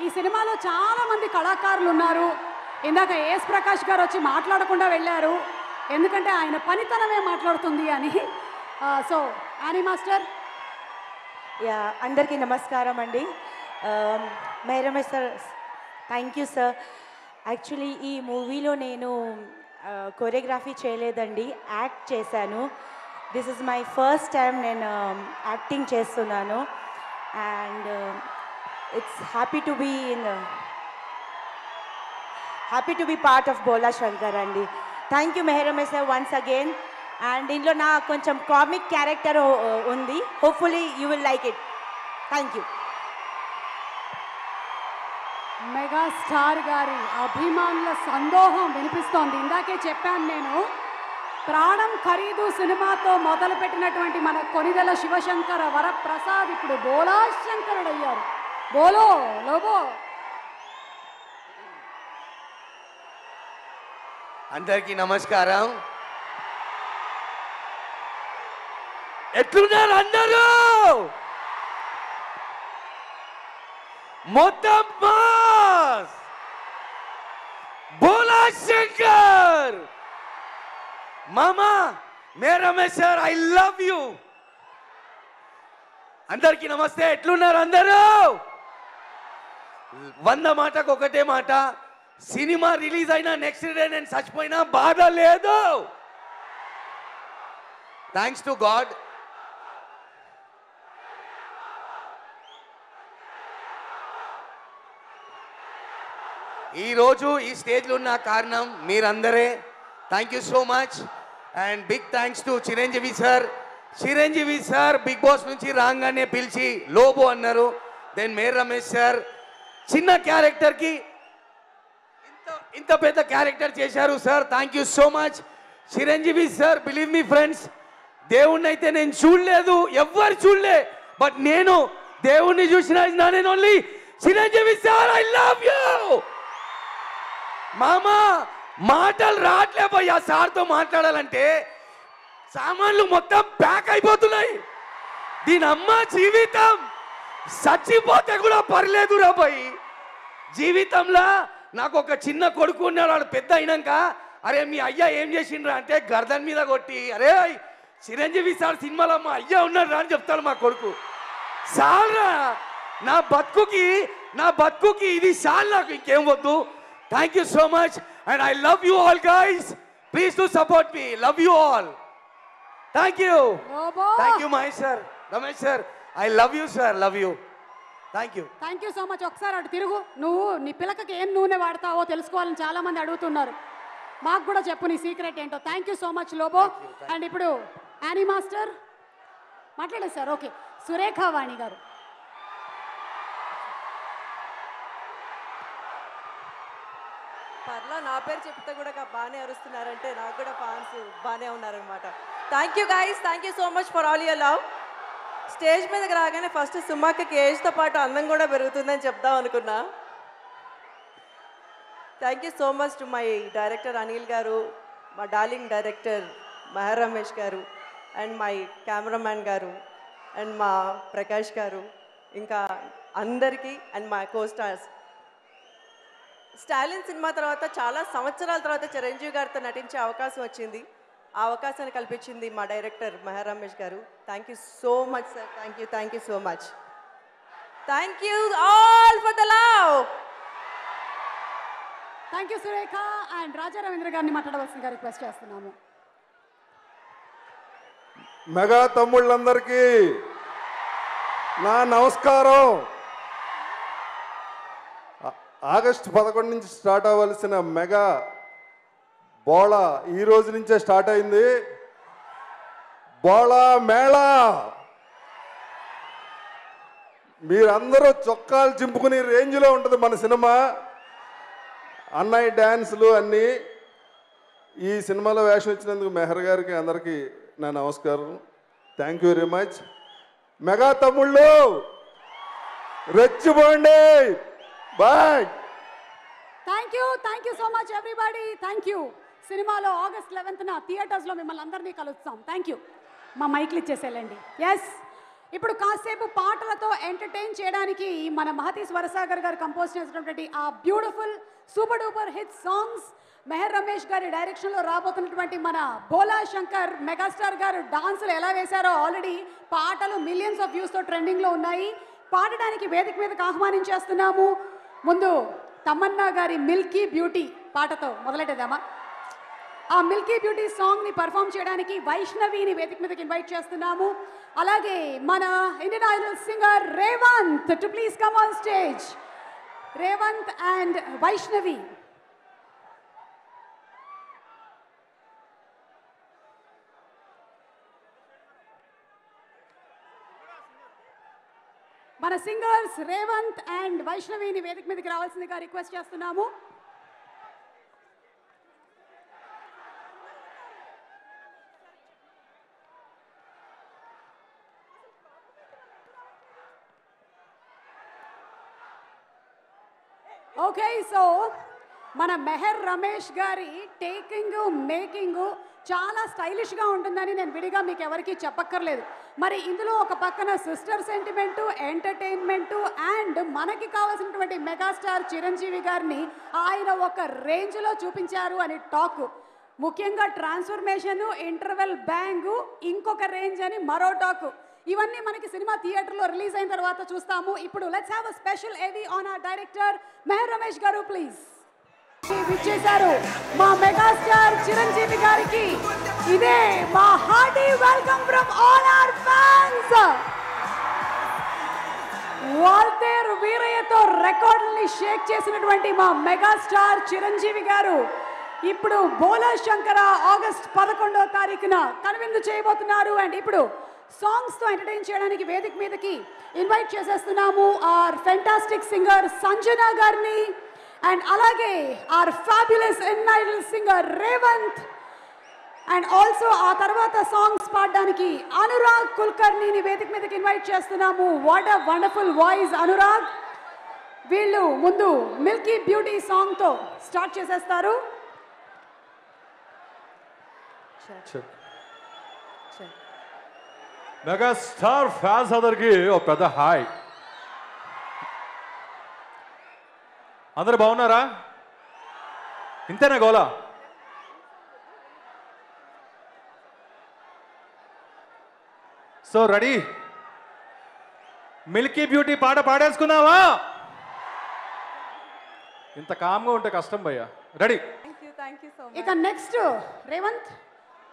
ఈ సినిమాలో చాలా మంది కళాకారులు ఉన్నారు. ఇందాక ఏఎస్ ప్రకాష్ గారు వచ్చి మాట్లాడకుండా వెళ్ళారు, ఎందుకంటే ఆయన పనితనమే మాట్లాడుతుంది అని. So Annie master. యా, అందరికీ నమస్కారం అండి. Ramesh sir, thank you sir. Actually ఈ మూవీలో నేను కొరియోగ్రఫీ చేయలేదండి, యాక్ట్ చేశాను. This is my first time నేను యాక్టింగ్ చేస్తున్నాను. And it's happy to be part of బోలా శంకర్ అండి. Thank you Ramesh sir once again. And ఇందులో నా కొంచెం కామిక్ క్యారెక్టర్ ఉంది, hopefully you will like it. Thank you. Megastar గారి అభిమానుల సందోహం వినిపిస్తోంది. ఇందాకే చెప్పాను నేను, ప్రాణం ఖరీదు సినిమాతో మొదలుపెట్టినటువంటి మన కొనిదెల శివశంకర వరప్రసాద్ ఇప్పుడు బోలా శంకరుడు అయ్యారు. బోలో లోబో. అందరికీ నమస్కారం. ఎట్లున్నారు అందరూ? మొత్తం మాస్ బోలా శంకర్. మామా Ramesh sir, I love you. అందరికీ నమస్తే. ఎట్లున్నారు అందరూ? 100 మాటకు ఒకటే మాట, సినిమా రిలీజ్ అయినా నెక్స్ట్ డే నేను చచ్చిపోయినా బాధ లేదు. Thanks to God. ఈరోజు ఈ స్టేజ్లో ఉన్న కారణం మీరందరే. Thank you so much. And big thanks to Chiranjeevi sir. Chiranjeevi sir Bigg Boss నుంచి రాగానే పిలిచి లోబో అన్నారు. దెన్ రమేష్ సార్ చిన్న క్యారెక్టర్కి ఇంత పెద్ద క్యారెక్టర్ చేశారు sir. Thank you so much Chiranjeevi sir. Believe me friends, దేవుణ్ణి అయితే నేను చూడలేదు, ఎవ్వరు చూడలే, బట్ నేను దేవుణ్ణి చూసిన నేను only Chiranjeevi sir. I love you మామా. మాటలు రావట్లే పోయి ఆ సార్తో మాట్లాడాలంటే, సామాన్లు మొత్తం ప్యాక్ అయిపోతున్నాయి. దీని అమ్మ జీవితం చచ్చిపోతే కూడా పర్లేదు రాబోయి. జీవితంలో నాకు ఒక చిన్న కొడుకు ఉన్నాడు, వాడు పెద్ద అయినాక అరే మీ అయ్యా ఏం చేసిండ్రా అంటే గర్దన్ మీద కొట్టి, అరే చిరంజీవి సార్ సినిమాలో మా అయ్యా ఉన్నాడు రా అని చెప్తాడు మా కొడుకు. సాల్రా నా బతుకుకి ఇది చాలు, నాకు ఇంకేం వద్దు. Thank you so much and I love you all guys. Please to support me. Love you all. Thank you. Thank you Mahesh sir, Ramesh sir. I love you sir. Love you. Thank you so much. ఒకసారి అటు తిరుగు. నువ్వు నీ పిల్లకకి ఏం నూనె వాడతావో తెలుసుకోవాలని చాలా మంది అడుగుతున్నారు. మాకు కూడా చెప్పు నీ సీక్రెట్ ఏంటో. Thank you so much Lobo. And ఇప్పుడు యానీ మాస్టర్ మాట్లాడేది సార్. ఓకే, సురేఖవాణి గారు. పర్లా నా పేరు చెప్తే కూడా బాగానే అరుస్తున్నారంటే నాకు కూడా ఫ్యాన్స్ బాగానే ఉన్నారనమాట. Thank you guys. Thank you so much for all your love. Stage మీదకి రాగానే ఫస్ట్ సుమాకి ఏజ్తో పాటు అందం కూడా పెరుగుతుందని చెప్దాం అనుకున్నా. Thank you so much to my director Anil గారు, మా డార్లింగ్ డైరెక్టర్ రమేష్ గారు, అండ్ మై కెమెరామ్యాన్ గారు, అండ్ మా ప్రకాష్ గారు, ఇంకా అందరికీ, అండ్ మా కోస్టార్స్. స్టాలిన్ సినిమా తర్వాత చాలా సంవత్సరాల తర్వాత చిరంజీవి గారితో నటించే అవకాశం వచ్చింది. ఆ అవకాశాన్ని కల్పించింది మా director Ramesh garu. Thank you so much sir. Thank you so much. Thank you all for the love. Thank you Surekha. And Raja Ravindra గారిని మాట్లాడవలసిందిగా రిక్వెస్ట్ చేస్తున్నాము. మెగా తమ్ముళ్ళందరికీ నా నమస్కారం. ఆగస్టు 11 నుంచి స్టార్ట్ అవ్వాల్సిన మెగా బోళా ఈ రోజు నుంచే స్టార్ట్ అయింది. బోళా మేళా. మీరందరూ చొక్కాలు చింపుకునే రేంజ్లో ఉంటుంది మన సినిమా. అన్నయ్య డ్యాన్సులు అన్నీ. ఈ సినిమాలో వేషం ఇచ్చినందుకు మెహర్ గారికి అందరికీ నా నమస్కారం. Thank you very much. Mega తమ్ముళ్ళు రెచ్చిపోండి. Bye. Thank you so much everybody. Thank you. సినిమాలో August 11న థియేటర్స్లో మిమ్మల్ని అందరినీ కలుస్తాం. Thank you. మా మైక్లు ఇచ్చేసేయండి. ఎస్, ఇప్పుడు కాసేపు పాటలతో ఎంటర్టైన్ చేయడానికి మన మహతి స్వరసాగర్ గారు కంపోజ్ చేసినటువంటి ఆ beautiful super duper hit songs Mehar Ramesh గారి డైరెక్షన్లో రాబోతున్నటువంటి మన బోలా శంకర్ మెగాస్టార్ గారు డాన్సులు ఎలా వేశారో ఆల్రెడీ పాటలు మిలియన్స్ ఆఫ్ వ్యూస్తో ట్రెండింగ్లో ఉన్నాయి. పాడడానికి వేదిక మీదకి ఆహ్వానించేస్తున్నాము. ముందు తమన్నా గారి మిల్కీ బ్యూటీ పాటతో మొదలెట్టేద్దామా? ఆ మిల్కీ బ్యూటీ సాంగ్ని పర్ఫామ్ చేయడానికి వైష్ణవిని వేదిక మీదకి ఇన్వైట్ చేస్తున్నాము. అలాగే మన Indian Idol singer Revanth to please come on stage. Revanth and Vaishnavi. మన సింగర్స్ రేవంత్ అండ్ వైష్ణవిని వేదిక మీదకి రావాల్సిందిగా రిక్వెస్ట్ చేస్తున్నాము. ఓకే, సో మన మెహర్ రమేష్ గారి టేకింగ్ మేకింగ్ చాలా స్టైలిష్గా ఉంటుందని నేను విడిగా మీకు ఎవరికి చెప్పక్కర్లేదు. మరి ఇందులో ఒక పక్కన సిస్టర్ సెంటిమెంటు, ఎంటర్టైన్మెంటు అండ్ మనకి కావాల్సినటువంటి మెగాస్టార్ చిరంజీవి గారిని ఆయన ఒక రేంజ్లో చూపించారు అని టాక్. ముఖ్యంగా ట్రాన్స్ఫర్మేషను, ఇంటర్వెల్ బ్యాంగు ఇంకొక రేంజ్ అని మరో టాక్. ఇవన్నీ మనకి సినిమా థియేటర్లో రిలీజ్ అయిన తర్వాత చూస్తాము. ఇప్పుడు let's have a special AV on our director Mehar Ramesh garu please. విచ్చేశారు మా మెగాస్టార్ చిరంజీవి గారికి ఇదే మా hearty welcome from all our fans. Waltair వీరయ్యతో రికార్డుల్ని షేక్ చేసినటువంటి మా మెగాస్టార్ చిరంజీవి గారు ఇప్పుడు బోలా శంకర ఆగస్ట్ 11వ తారీఖున కనువిందు చేయబోతున్నారు. అండ్ ఇప్పుడు సాంగ్స్తో ఎంటర్టైన్ చేయడానికి వేదిక మీదకి ఇన్వైట్ చేసేస్తున్నాము ఆర్ ఫెంటాస్టిక్ సింగర్ సంజన గారిని అండ్ అలాగే our fabulous idol singer Revanth and also ఆ తర్వాత సాంగ్స్ పాడడానికి అనురాగ్ కుల్కర్ణిని వేదిక మీదకి ఇన్వైట్ చేస్తున్నాము. What a wonderful voice Anurag. వీళ్ళు ముందు మిల్కీ బ్యూటీ సాంగ్తో స్టార్ట్ చేసేస్తారు. మెగాస్టార్ ఫ్యాన్స్ అందరికి ఒక పెద్ద హాయ్. అందరు బాగున్నారా? ఇంతేనా గోలా? So ready? మిల్కీ బ్యూటీ పాట పాడేసుకున్నావా? ఇంత కామ్గా ఉంటే కష్టం భయ్యా. రెడీ? ఇక నెక్స్ట్ రేవంత్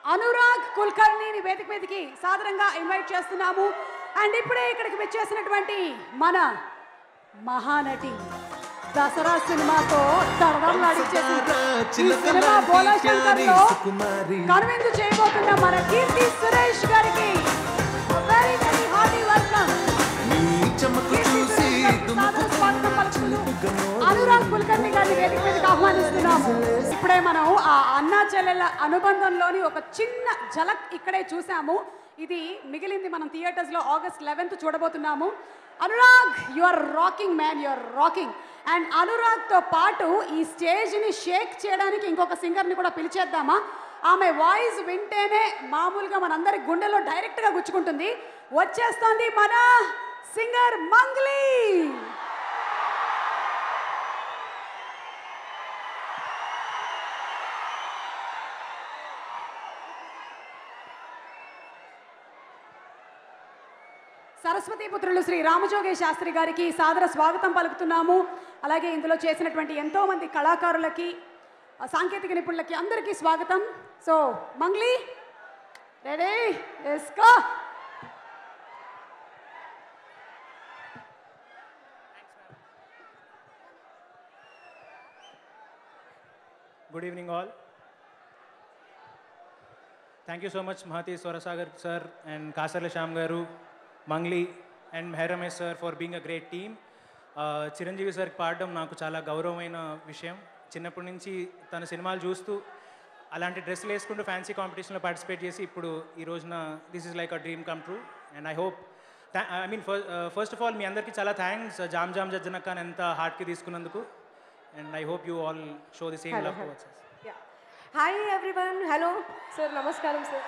అనురాగ్ కుల్కర్ణిని వేదిక మీదకి సాదరంగా ఇన్వైట్ చేస్తున్నాము. అండ్ ఇప్పుడే ఇక్కడికి వచ్చేసినటువంటి మన మహానటి దసరా సినిమాతో దడదడలాడించేసింది. ఈ సినిమా బోలా శంకర్లో కనువిందు చేయబోతున్న మన కీర్తి సురేష్ గారికి very very hearty welcome. Anurag Kulkarni గారిని వేదిక మీదకి ఆహ్వానిస్తున్నాము. ఇప్పుడే మనం ఆ అన్నా చెల్లెల అనుబంధంలోని ఒక చిన్న ఝలక్ ఇక్కడే చూసాము. ఇది మిగిలింది మనం థియేటర్స్లో August 11th చూడబోతున్నాము. Anurag, you are rocking man, you are rocking. And అనురాగ్తో పాటు ఈ స్టేజ్ని షేక్ చేయడానికి ఇంకొక సింగర్ని కూడా పిలిచేద్దామా? ఆమె వాయిస్ వింటేనే మామూలుగా మనందరి గుండెలో డైరెక్ట్గా గుచ్చుకుంటుంది. వచ్చేస్తోంది మన సింగర్ మంగ్లీ. సరస్వతి పుత్రులు శ్రీ రామజోగే శాస్త్రి గారికి సాదర స్వాగతం పలుకుతున్నాము. అలాగే ఇందులో చేసినటువంటి ఎంతోమంది కళాకారులకి, సాంకేతిక నిపుణులకి అందరికీ స్వాగతం. So Mangli ready? ఎస్కో. Good evening all. Thank you so much Mahati Swarasagar sir and Kasarla Shyam గారు, Mangli and Meher Ramesh sir for being a great team. Chiranjeevi సార్కి పాడడం నాకు చాలా గౌరవమైన విషయం. చిన్నప్పటి నుంచి తన సినిమాలు చూస్తూ అలాంటి డ్రెస్సులు వేసుకుంటూ ఫ్యాన్సీ కాంపిటీషన్లో పార్టిసిపేట్ చేసి ఇప్పుడు ఈ రోజున this is like a dream come true. And I hope I mean first of all మీ అందరికీ చాలా థ్యాంక్స్ జామ్ జామ్ జజ్జనక్క ఎంత హార్ట్కి తీసుకున్నందుకు. And I hope you all show the same love towards us. Hi everyone, hello sir, నమస్కారం sir.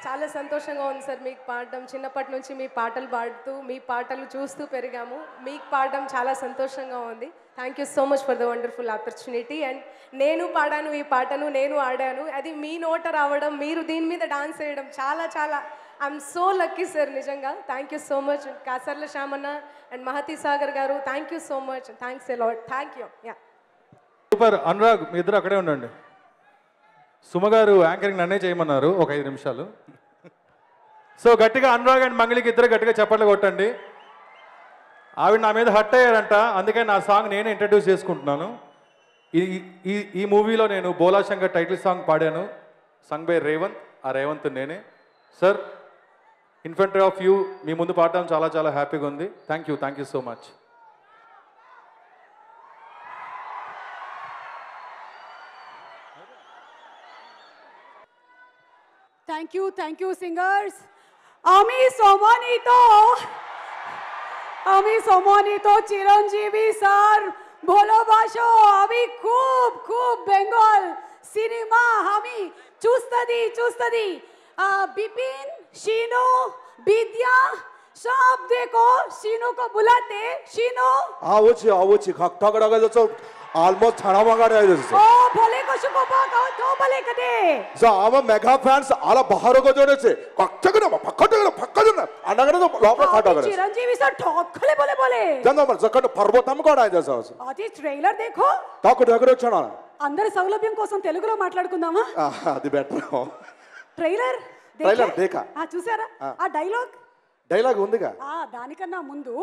చాలా సంతోషంగా ఉంది సార్ మీకు పాడడం. చిన్నప్పటి నుంచి మీ పాటలు పాడుతూ మీ పాటలు చూస్తూ పెరిగాము. మీకు పాడడం చాలా సంతోషంగా ఉంది. Thank you so much for the wonderful opportunity. And నేను పాడాను ఈ పాటను, నేను ఆడాను, అది మీ నోట రావడం, మీరు దీని మీద డాన్స్ చేయడం చాలా చాలా ఐఎమ్ సో లక్కీ సార్, నిజంగా. Thank you so much Kasarla శ్యామన్న అండ్ మహతి సాగర్ గారు, thank you so much. Thanks a lot. Thank you. Yeah super. Anurag మీ ఇద్దరు అక్కడే ఉండండి. సుమ గారు యాంకరింగ్ నన్నే చేయమన్నారు ఒక 5 నిమిషాలు. సో గట్టిగా అనురాగ్ అండ్ మంగళికి ఇద్దరు గట్టిగా చప్పట్లు కొట్టండి. ఆవిడ నా మీద హట్ అయ్యారంట, అందుకే నా సాంగ్ నేనే ఇంట్రడ్యూస్ చేసుకుంటున్నాను. ఈ మూవీలో నేను బోలా శంకర్ టైటిల్ సాంగ్ పాడాను, సంగ్ బై రేవంత్. ఆ రేవంత్ నేనే. సార్, ఇన్ఫెంట్రీ ఆఫ్ యూ మీ ముందు పాడడం చాలా చాలా హ్యాపీగా ఉంది. Thank you so much. Thank you singers. আমি সম্মানিত চিরঞ্জীবী স্যার ভালোবাসো। আমি খুব খুব বেঙ্গল সিনেমা আমি চুস্তদি বিপিন শিনু বিদ্যা সব দেখো। শিনু को बुलाते। শিনু आवची खगडा ऑलमोस्ट छाणामागाडे ओ भले कशो कोपा तो भले कदे సో ఆమె మెగా ఫ్యాన్స్ అలా బహారుగా చూడొచ్చు కచ్చగన పక్కన అనగన లోపల కాటగన చిరంజీవి సార్ ఠోక్కలే बोले జంద మరి జక్కడ పర్వతం కూడా ఆయన చేసావు. అది ట్రైలర్ देखो తాకు దగ్గర వచ్చానా. అందరి సౌలభ్యం కోసం తెలుగులో మాట్లాడుకుందామా. అది బెటర్. ట్రైలర్ దేఖా చూసారా ఆ డైలాగ్ ఉందిగా. దానికన్నా ముందు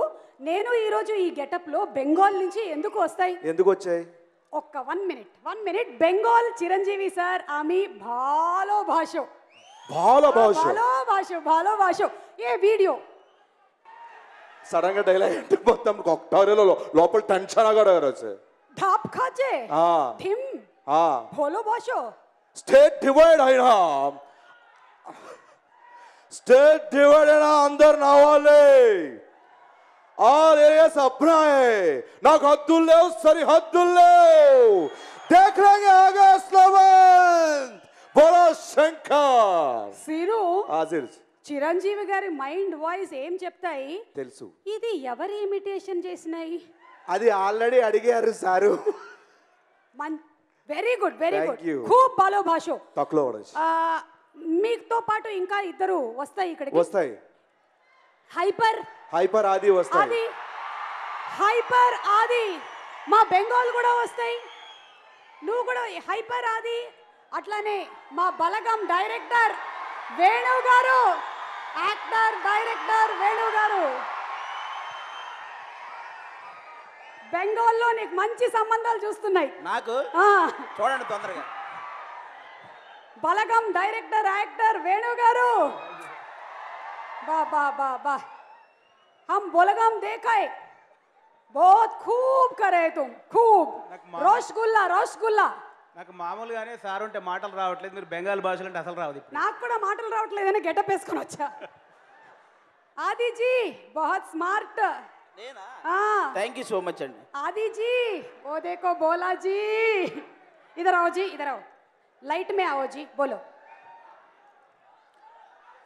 నేను ఈ రోజు ఈ గెటప్ లో బెంగాల్ నుంచి ఎందుకు వచ్చాయి ఒక్క 1 మినిట్ బెంగాల్ చిరంజీవి సార్ ఆమె భాలో ఏ వీడియో సడన్ గా డైలాగ్ అంటే మొత్తం కొక్టారేలో లోపల టెన్షన్ ఆగారు వచ్చే ధాప్ ఖాచే థిమ్ భాలో భాషో స్టేట్ డివైడ్ అయినా स्टेट डिवाइड अंदर नावाले और ये सपना है ना हद्दुल्ले सरिहद्दुल्ले देख लेंगे अगस्त 11 बोलो शंकर सीरू हाजिर చిరంజీవి గారి మైండ్ వాయిస్ ఏం చెప్తాయి తెలుసు. ఇది ఎవరి ఇమిటేషన్ చేసినాయి అది ఆల్రెడీ అడిగారు సారు. వెరీ గుడ్ खूब బాలో భాషో తక్కువ మీతో పాటు ఇంకా ఇద్దరు వస్తాయి ఇక్కడికి. వస్తాయి. హైపర్ ఆది వస్తాయి. హైపర్ ఆది మా బెంగాల్ కూడా వస్తాయి. నువ్వు కూడా హైపర్ ఆది. అట్లానే మా బలగం డైరెక్టర్ వేణు గారు, యాక్టర్ డైరెక్టర్ వేణు గారు. బెంగాల్లో నీకు మంచి సంబంధాలు చూస్తున్నాయి నాకు. చూడండి తొందరగా. बलगम डायरेक्टर एक्टर वेणु गारू बा हम बलगम देखा है बहुत खूब करे तुम खूब रसगुल्ला నాకు మామూలుగానే సార్ ఉంటే మాటలు రావట్లేదు, మీరు బెంగాల్ భాషలు అంటే అసలు రావదు. నాకు కూడా మాటలు రావట్లేదని గెటప్ వేసుకొని వచ్చా. आदि जी बहुत स्मार्ट. నేనా? థ్యాంక్ యూ సో మచ్ అండి. आदि जी वो देखो बोला जी इधर आओ लाइट में आओ जी बोलो.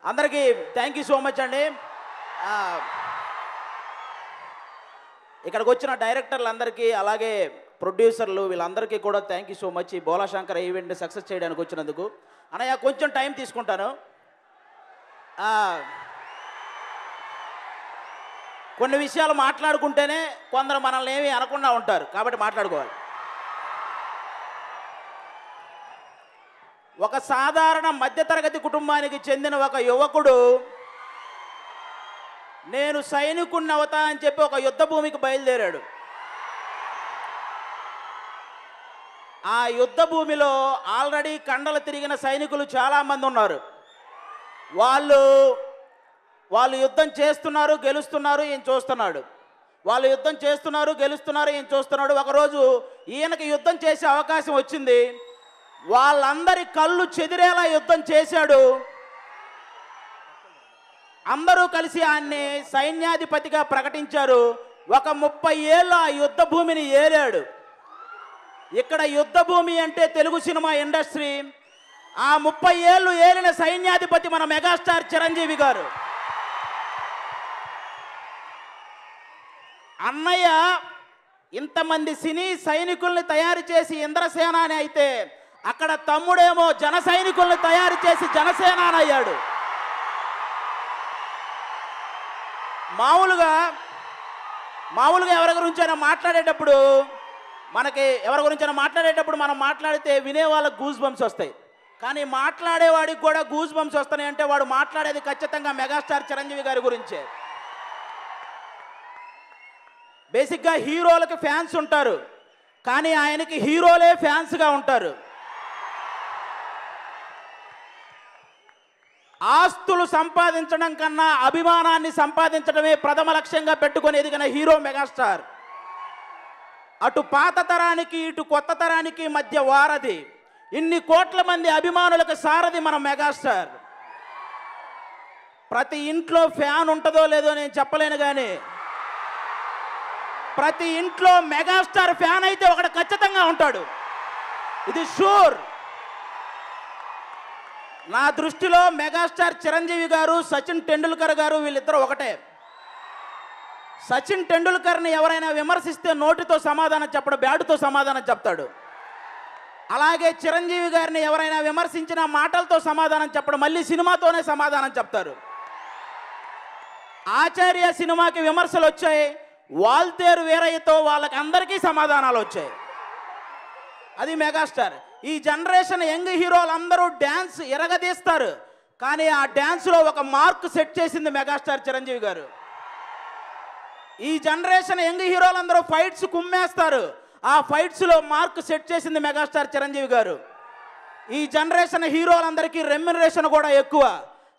అందరికీ థ్యాంక్ యూ సో మచ్ అండి. ఇక్కడికి వచ్చిన డైరెక్టర్లందరికీ అలాగే ప్రొడ్యూసర్లు వీళ్ళందరికీ కూడా థ్యాంక్ యూ సో మచ్. ఈ బోలా శంకర్ ఈవెంట్ని సక్సెస్ చేయడానికి వచ్చినందుకు. అన్నయ్య కొంచెం టైం తీసుకుంటాను. కొన్ని విషయాలు మాట్లాడుకుంటేనే కొందరు మనల్ని ఏమీ అనకుండా ఉంటారు, కాబట్టి మాట్లాడుకోవాలి. ఒక సాధారణ మధ్యతరగతి కుటుంబానికి చెందిన ఒక యువకుడు నేను సైనికుడిని అవుతా అని చెప్పి ఒక యుద్ధ భూమికి బయలుదేరాడు. ఆ యుద్ధ భూమిలో ఆల్రెడీ కండలు తిరిగిన సైనికులు చాలామంది ఉన్నారు. వాళ్ళు యుద్ధం చేస్తున్నారు, గెలుస్తున్నారు, ఈయన చూస్తున్నాడు. వాళ్ళు యుద్ధం చేస్తున్నారు, గెలుస్తున్నారు, ఈయన చూస్తున్నాడు. ఒకరోజు ఈయనకి యుద్ధం చేసే అవకాశం వచ్చింది. వాళ్ళందరి కళ్ళు చెదిరేలా యుద్ధం చేశాడు. అందరూ కలిసి ఆయన్ని సైన్యాధిపతిగా ప్రకటించారు. ఒక 30 ఏళ్ళు ఆ యుద్ధ భూమిని ఏలాడు. ఇక్కడ యుద్ధ భూమి అంటే తెలుగు సినిమా ఇండస్ట్రీ. ఆ 30 ఏళ్ళు ఏలిన సైన్యాధిపతి మన మెగాస్టార్ చిరంజీవి గారు. అన్నయ్య ఇంతమంది సినీ సైనికుల్ని తయారు చేసి ఇంద్రసేన అని అయితే అక్కడ తమ్ముడేమో జన సైనికుల్ని తయారు చేసి జనసేన అని అయ్యాడు. మామూలుగా ఎవరి గురించైనా మాట్లాడేటప్పుడు మనం మాట్లాడితే వినే వాళ్ళకి గూస్ బంప్స్ వస్తాయి. కానీ మాట్లాడేవాడికి కూడా గూస్ బంప్స్ వస్తాయి. అంటే వాడు మాట్లాడేది ఖచ్చితంగా మెగాస్టార్ చిరంజీవి గారి గురించే. బేసిక్గా హీరోలకి ఫ్యాన్స్ ఉంటారు, కానీ ఆయనకి హీరోలే ఫ్యాన్స్గా ఉంటారు. ఆస్తులు సంపాదించడం కన్నా అభిమానాన్ని సంపాదించడమే ప్రథమ లక్ష్యంగా పెట్టుకొని ఎదిగిన హీరో మెగాస్టార్. అటు పాత తరానికి ఇటు కొత్త తరానికి మధ్య వారధి. ఇన్ని కోట్ల మంది అభిమానులకు సారథి మన మెగాస్టార్. ప్రతి ఇంట్లో ఫ్యాన్ ఉంటుందో లేదో నేను చెప్పలేను, కానీ ప్రతి ఇంట్లో మెగాస్టార్ ఫ్యాన్ అయితే ఒకడు ఖచ్చితంగా ఉంటాడు. ఇది షూర్. నా దృష్టిలో మెగాస్టార్ చిరంజీవి గారు, సచిన్ టెండూల్కర్ గారు వీళ్ళిద్దరూ ఒకటే. సచిన్ టెండూల్కర్ని ఎవరైనా విమర్శిస్తే నోటితో సమాధానం చెప్పడు, బ్యాటుతో సమాధానం చెప్తాడు. అలాగే చిరంజీవి గారిని ఎవరైనా విమర్శించిన మాటలతో సమాధానం చెప్పడు, మళ్ళీ సినిమాతోనే సమాధానం చెప్తారు. ఆచార్య సినిమాకి విమర్శలు వచ్చాయి, వాల్తేరు వీరయ్యతో వాళ్ళకి అందరికీ సమాధానాలు వచ్చాయి. అది మెగాస్టార్. ఈ జనరేషన్ యంగ్ హీరోలు అందరూ డ్యాన్స్ ఎరగదీస్తారు, కానీ ఆ డ్యాన్స్లో ఒక మార్క్ సెట్ చేసింది మెగాస్టార్ చిరంజీవి గారు. ఈ జనరేషన్ యంగ్ హీరోలందరూ ఫైట్స్ కుమ్మేస్తారు, ఆ ఫైట్స్లో మార్క్ సెట్ చేసింది మెగాస్టార్ చిరంజీవి గారు. ఈ జనరేషన్ హీరోలందరికీ రెమ్యునరేషన్ కూడా ఎక్కువ,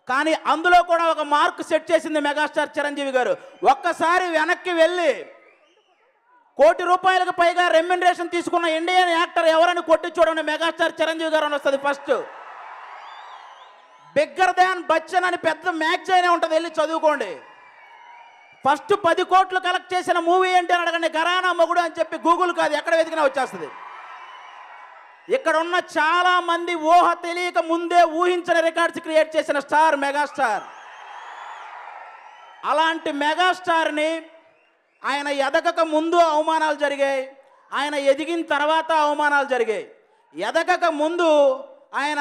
కానీ అందులో కూడా ఒక మార్క్ సెట్ చేసింది మెగాస్టార్ చిరంజీవి గారు. ఒక్కసారి వెనక్కి వెళ్ళి ₹1 కోటి పైగా రెమ్యునరేషన్ తీసుకున్న ఇండియన్ యాక్టర్ ఎవరని కొట్టి చూడండి, మెగాస్టార్ చిరంజీవి గారు అని వస్తుంది ఫస్ట్. బిగ్గర్ దాన్ బచ్చన్ అని పెద్ద మ్యాగజైన్ ఉంటుంది, వెళ్ళి చదువుకోండి. ఫస్ట్ 10 కోట్లు కలెక్ట్ చేసిన మూవీ ఏంటి అని అడగండి, ఘరానా మొగుడు అని చెప్పి గూగుల్ కాదు ఎక్కడ వెతికినా వచ్చేస్తుంది. ఇక్కడ ఉన్న చాలా మంది ఊహ తెలియక ముందే ఊహించని రికార్డ్స్ క్రియేట్ చేసిన స్టార్ మెగాస్టార్. అలాంటి మెగాస్టార్ని ఆయన ఎదగక ముందు అవమానాలు జరిగాయి, ఆయన ఎదిగిన తర్వాత అవమానాలు జరిగాయి. ఎదగక ముందు ఆయన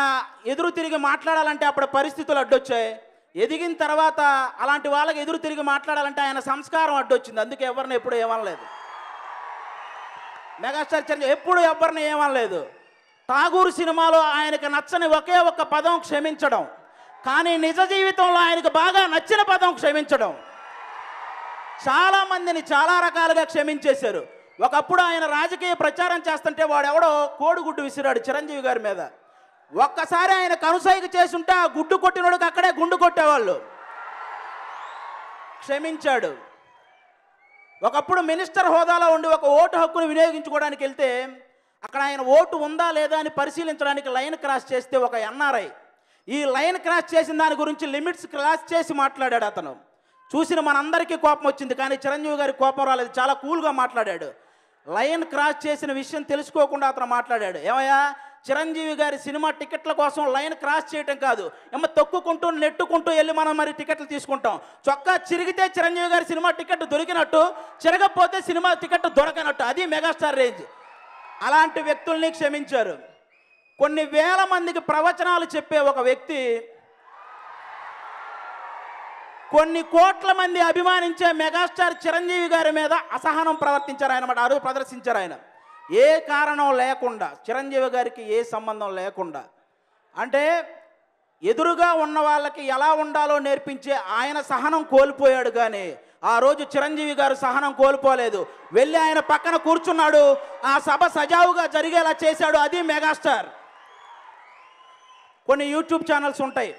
ఎదురు తిరిగి మాట్లాడాలంటే అప్పుడు పరిస్థితులు అడ్డొచ్చాయి. ఎదిగిన తర్వాత అలాంటి వాళ్ళకి ఎదురు తిరిగి మాట్లాడాలంటే ఆయన సంస్కారం అడ్డొచ్చింది. అందుకే ఎవరిని ఎప్పుడు ఏమనలేదు మెగాస్టార్ చిరంజీవి, ఎప్పుడు ఎవరిని ఏమనలేదు. ఠాగూర్ సినిమాలో ఆయనకు నచ్చని ఒకే ఒక్క పదం క్షమించడం, కానీ నిజ జీవితంలో ఆయనకు బాగా నచ్చిన పదం క్షమించడం. చాలామందిని చాలా రకాలుగా క్షమించేశారు. ఒకప్పుడు ఆయన రాజకీయ ప్రచారం చేస్తుంటే వాడెవడో కోడిగుడ్డు విసిరాడు చిరంజీవి గారి మీద. ఒక్కసారి ఆయన కనుసైగ చేసుంటే ఆ గుడ్డు కొట్టినోడికి అక్కడే గుండు కొట్టేవాళ్ళు. క్షమించాడు. ఒకప్పుడు మినిస్టర్ హోదాలో ఉండి ఒక ఓటు హక్కును వినియోగించుకోవడానికి వెళ్తే అక్కడ ఆయన ఓటు ఉందా లేదా అని పరిశీలించడానికి లైన్ క్రాస్ చేస్తే ఒక ఎన్ఆర్ఐ ఈ లైన్ క్రాస్ చేసిన దాని గురించి లిమిట్స్ క్రాస్ చేసి మాట్లాడాడు. అతను చూసిన మనందరికీ కోపం వచ్చింది, కానీ చిరంజీవి గారి కోపం రాలేదు, చాలా కూల్గా మాట్లాడాడు. లైన్ క్రాస్ చేసిన విషయం తెలుసుకోకుండా అతను మాట్లాడాడు. ఏమయ్యా, చిరంజీవి గారి సినిమా టికెట్ల కోసం లైన్ క్రాస్ చేయటం కాదు, తొక్కుకుంటూ నెట్టుకుంటూ వెళ్ళి మనం మరి టికెట్లు తీసుకుంటాం. చొక్కా చిరిగితే చిరంజీవి గారి సినిమా టికెట్ దొరికినట్టు, చిరగపోతే సినిమా టికెట్ దొరకనట్టు. అది మెగాస్టార్ రేంజ్. అలాంటి వ్యక్తుల్ని క్షమించారు. కొన్ని వేల మందికి ప్రవచనాలు చెప్పే ఒక వ్యక్తి కొన్ని కోట్ల మంది అభిమానించే మెగాస్టార్ చిరంజీవి గారి మీద అసహనం ప్రవర్తించారు ఆయన మాట, అరువు ప్రదర్శించారు ఆయన. ఏ కారణం లేకుండా, చిరంజీవి గారికి ఏ సంబంధం లేకుండా, అంటే ఎదురుగా ఉన్న వాళ్ళకి ఎలా ఉండాలో నేర్పించే ఆయన సహనం కోల్పోయాడు. కానీ ఆ రోజు చిరంజీవి గారు సహనం కోల్పోలేదు, వెళ్ళి ఆయన పక్కన కూర్చున్నాడు, ఆ సభ సజావుగా జరిగేలా చేశాడు. అది మెగాస్టార్. కొన్ని యూట్యూబ్ ఛానల్స్ ఉంటాయి,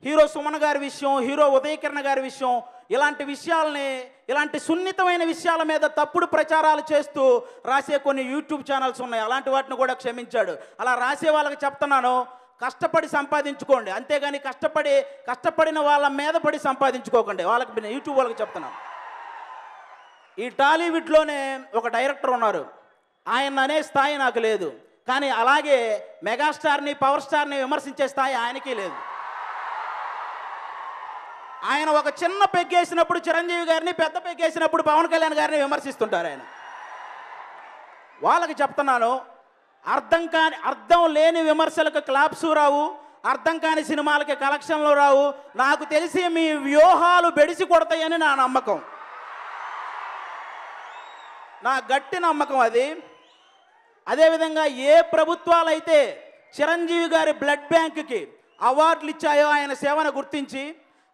హీరో సుమన్ గారి విషయం, హీరో ఉదయకిరణ్ గారి విషయం, ఇలాంటి విషయాల్ని, ఇలాంటి సున్నితమైన విషయాల మీద తప్పుడు ప్రచారాలు చేస్తూ రాసే కొన్ని యూట్యూబ్ ఛానల్స్ ఉన్నాయి. అలాంటి వాటిని కూడా క్షమించాడు. అలా రాసే వాళ్ళకి చెప్తున్నాను, కష్టపడి సంపాదించుకోండి, అంతేగాని కష్టపడిన వాళ్ళ మీద పడి సంపాదించుకోకండి. వాళ్ళకి యూట్యూబ్ వాళ్ళకి చెప్తున్నాను. ఈ టాలీవుడ్లోనే ఒక డైరెక్టర్ ఉన్నారు, ఆయన అనే స్థాయి నాకు లేదు, కానీ అలాగే మెగాస్టార్ని పవర్ స్టార్ని విమర్శించే స్థాయి ఆయనకి లేదు. ఆయన ఒక చిన్న పెగ్గేసినప్పుడు చిరంజీవి గారిని, పెద్ద పెగ్గేసినప్పుడు పవన్ కళ్యాణ్ గారిని విమర్శిస్తుంటారు ఆయన. వాళ్ళకి చెప్తున్నాను, అర్థం లేని విమర్శలకు క్లాప్స్ రావు, అర్థం కాని సినిమాలకి కలెక్షన్లు రావు. నాకు తెలిసి మీ వ్యూహాలు బెడిసి కొడతాయని నా నమ్మకం, నా గట్టి నమ్మకం అది. అదేవిధంగా ఏ ప్రభుత్వాలు అయితే చిరంజీవి గారి బ్లడ్ బ్యాంక్కి అవార్డులు ఇచ్చాయో ఆయన సేవను గుర్తించి,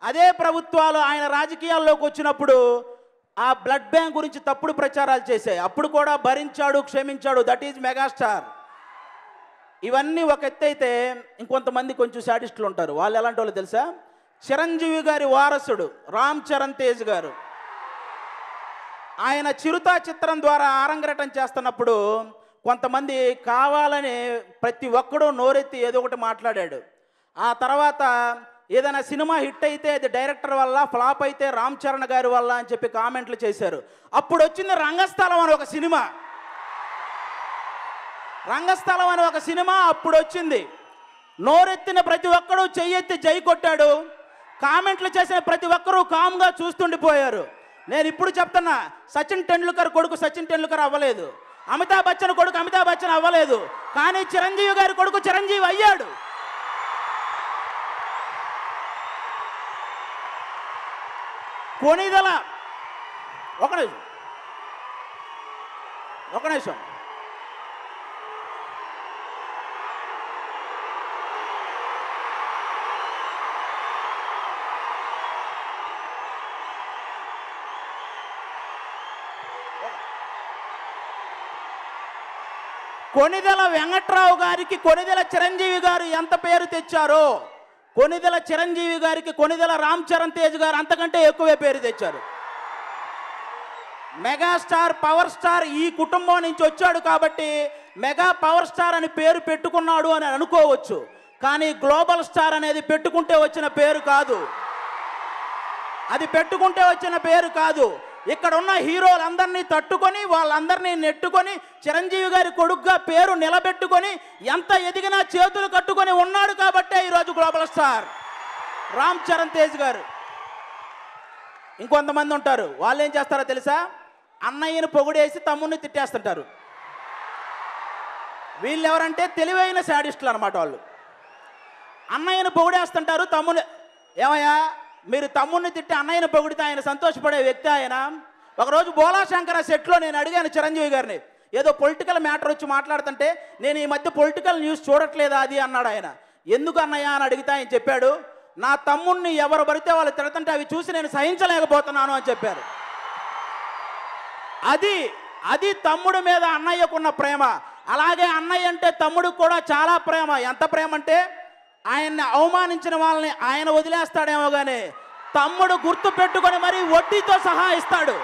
అదే ప్రభుత్వాలు ఆయన రాజకీయాల్లోకి వచ్చినప్పుడు ఆ బ్లడ్ బ్యాంక్ గురించి తప్పుడు ప్రచారాలు చేశాయి. అప్పుడు కూడా భరించాడు, క్షమించాడు. That is megastar. ఇవన్నీ ఒక ఎత్తు అయితే, ఇంకొంతమంది కొంచెం శాడిస్టులు ఉంటారు. వాళ్ళు ఎలాంటి వాళ్ళు తెలుసా? చిరంజీవి గారి వారసుడు రామ్ చరణ్ తేజ్ గారు, ఆయన చిరుతా చిత్రం ద్వారా ఆరంగేటం చేస్తున్నప్పుడు కొంతమంది కావాలని ప్రతి ఒక్కడూ నోరెత్తి ఏదో ఒకటి మాట్లాడాడు. ఆ తర్వాత ఏదైనా సినిమా హిట్ అయితే అది డైరెక్టర్ వల్ల, ఫ్లాప్ అయితే రామ్ చరణ్ గారి వల్ల అని చెప్పి కామెంట్లు చేశారు. అప్పుడు వచ్చింది రంగస్థలం అని ఒక సినిమా. రంగస్థలం అని ఒక సినిమా అప్పుడు వచ్చింది. నోరెత్తిన ప్రతి ఒక్కరూ చెయ్యెత్తి జై కొట్టాడు. కామెంట్లు చేసిన ప్రతి ఒక్కరూ కామ్గా చూస్తుండిపోయారు. నేను ఇప్పుడు చెప్తున్నా, సచిన్ టెండూల్కర్ కొడుకు సచిన్ టెండూల్కర్ అవ్వలేదు, అమితాబ్ బచ్చన్ కొడుకు అమితాబ్ బచ్చన్ అవ్వలేదు, కానీ చిరంజీవి గారి కొడుకు చిరంజీవి అయ్యాడు. కొనిదల ఒక నిమిషం కొనిదెల వెంకట్రావు గారికి కొనిదెల చిరంజీవి గారు ఎంత పేరు తెచ్చారో, కొనిదెల చిరంజీవి గారికి కొనిదెల రామ్ చరణ్ తేజ్ గారు అంతకంటే ఎక్కువే పేరు తెచ్చారు. మెగాస్టార్ పవర్ స్టార్ ఈ కుటుంబం నుంచి వచ్చాడు కాబట్టి మెగా పవర్ స్టార్ అని పేరు పెట్టుకున్నాడు అని అనుకోవచ్చు, కానీ గ్లోబల్ స్టార్ అనేది పెట్టుకుంటే వచ్చిన పేరు కాదు. అది పెట్టుకుంటే వచ్చిన పేరు కాదు. ఇక్కడ ఉన్న హీరోలందరినీ తట్టుకొని, వాళ్ళందరినీ నెట్టుకొని, చిరంజీవి గారి కొడుకుగా పేరు నిలబెట్టుకొని, ఎంత ఎదిగినా చేతులు కట్టుకొని ఉన్నాడు కాబట్టే ఈరోజు గ్లోబల్ స్టార్ రామ్ చరణ్ తేజ్ గారు. ఇంకొంతమంది ఉంటారు, వాళ్ళు ఏం చేస్తారో తెలుసా? అన్నయ్యను పొగిడేసి తమ్ముడిని తిట్టేస్తుంటారు. వీళ్ళు ఎవరంటే తెలివైన శాడిస్టులు అనమాట. వాళ్ళు అన్నయ్యను పొగిడేస్తుంటారు, తమ్ముడు ఏమయ్యా మీరు తమ్ముడిని తిట్టి అన్నయ్యను పొగిడితే ఆయన సంతోషపడే వ్యక్తి ఆయన. ఒకరోజు బోలాశంకర సెట్లో నేను అడిగాను చిరంజీవి గారిని, ఏదో పొలిటికల్ మ్యాటర్ వచ్చి మాట్లాడుతుంటే, నేను ఈ మధ్య పొలిటికల్ న్యూస్ చూడట్లేదా అది అన్నాడు ఆయన. ఎందుకు అన్నయ్య అని అడిగితే ఆయన చెప్పాడు, నా తమ్ముడిని ఎవరు పడితే వాళ్ళు తిడుతుంటే అవి చూసి నేను సహించలేకపోతున్నాను అని చెప్పారు. అది తమ్ముడి మీద అన్నయ్యకున్న ప్రేమ. అలాగే అన్నయ్య అంటే తమ్ముడికి కూడా చాలా ప్రేమ. ఎంత ప్రేమ అంటే, ఆయన్ని అవమానించిన వాళ్ళని ఆయన వదిలేస్తాడేమో కానీ తమ్ముడు గుర్తు పెట్టుకొని మరీ వడ్డీతో సహా ఇస్తాడు.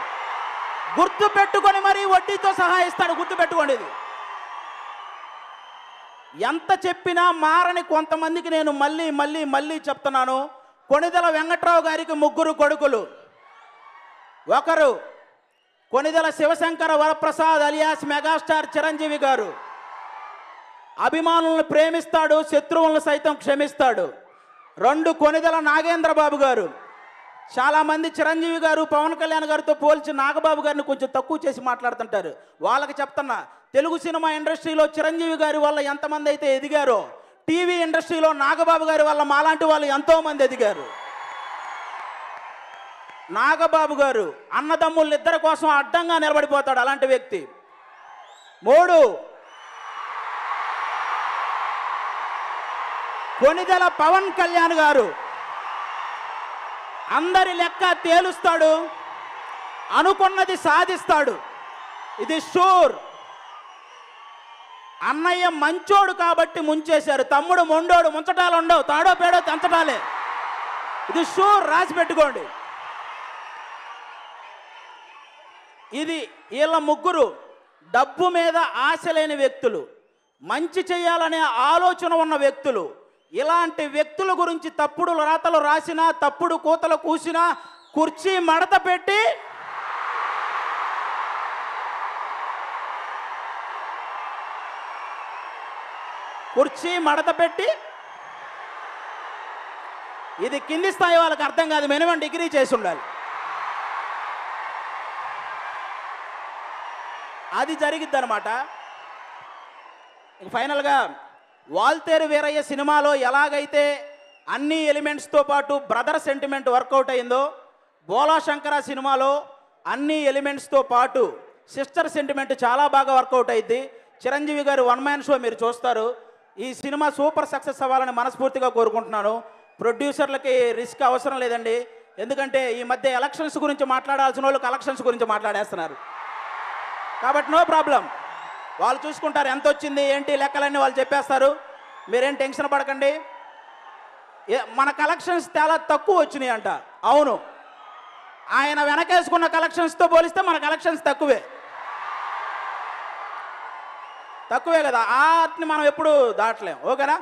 గుర్తుపెట్టుకోండి ఇది. ఎంత చెప్పినా మారని కొంతమందికి నేను మళ్ళీ చెప్తున్నాను. కొనిదెల వెంకట్రావు గారికి 3 కొడుకులు. ఒకరు కొనిదెల శివశంకర వరప్రసాద్ అలియాస్ మెగాస్టార్ చిరంజీవి గారు. అభిమానులను ప్రేమిస్తాడు, శత్రువులను సైతం క్షమిస్తాడు. 2 కొనిదెల నాగేంద్ర బాబు గారు. చాలామంది చిరంజీవి గారు పవన్ కళ్యాణ్ గారితో పోల్చి నాగబాబు గారిని కొంచెం తక్కువ చేసి మాట్లాడుతుంటారు. వాళ్ళకి చెప్తున్నా, తెలుగు సినిమా ఇండస్ట్రీలో చిరంజీవి గారి వల్ల ఎంతమంది అయితే ఎదిగారో, టీవీ ఇండస్ట్రీలో నాగబాబు గారి వల్ల మాలాంటి వాళ్ళు ఎంతోమంది ఎదిగారు. నాగబాబు గారు అన్నదమ్ముళ్ళిద్దరి కోసం అడ్డంగా నిలబడిపోతాడు, అలాంటి వ్యక్తి. 3 కొనిదెల పవన్ కళ్యాణ్ గారు. అందరి లెక్క తేలుస్తాడు, అనుకున్నది సాధిస్తాడు. ఇది షూర్. అన్నయ్య మంచోడు కాబట్టి ముంచేశారు, తమ్ముడు మొండోడు, ముంచటాలు ఉండవు, తాడో పేడో తంచటాలే. ఇది షూర్, రాసి పెట్టుకోండి. ఇది వీళ్ళ ముగ్గురు డబ్బు మీద ఆశ లేని వ్యక్తులు, మంచి చేయాలనే ఆలోచన ఉన్న వ్యక్తులు. ఇలాంటి వ్యక్తుల గురించి తప్పుడు రాతలు రాసినా, తప్పుడు కూతలు కూసినా కుర్చీ మడత పెట్టి ఇది కింది స్థాయి వాళ్ళకి అర్థం కాదు, మినిమం డిగ్రీ చేసి ఉండాలి. అది జరిగిద్ది అనమాట. ఫైనల్గా వాల్తేరు వీరయ్య సినిమాలో ఎలాగైతే అన్ని ఎలిమెంట్స్తో పాటు బ్రదర్ సెంటిమెంట్ వర్కౌట్ అయిందో, బోలా శంకర సినిమాలో అన్ని ఎలిమెంట్స్తో పాటు సిస్టర్ సెంటిమెంట్ చాలా బాగా వర్కౌట్ అయింది. చిరంజీవి గారు వన్ మ్యాన్ షో మీరు చూస్తారు. ఈ సినిమా సూపర్ సక్సెస్ అవ్వాలని మనస్ఫూర్తిగా కోరుకుంటున్నాను. ప్రొడ్యూసర్లకి రిస్క్ అవసరం లేదండి, ఎందుకంటే ఈ మధ్య ఎలక్షన్స్ గురించి మాట్లాడాల్సిన వాళ్ళు కలెక్షన్స్ గురించి మాట్లాడేస్తున్నారు. కాబట్టి నో ప్రాబ్లం, వాళ్ళు చూసుకుంటారు ఎంత వచ్చింది ఏంటి లెక్కలన్నీ వాళ్ళు చెప్పేస్తారు. మీరేం టెన్షన్ పడకండి. మన కలెక్షన్స్ చాలా తక్కువ వచ్చినాయి అంట. అవును, ఆయన వెనకేసుకున్న కలెక్షన్స్తో పోలిస్తే మన కలెక్షన్స్ తక్కువే కదా. ఆర్ట్ని మనం ఎప్పుడు దాటలేం, ఓకేనా?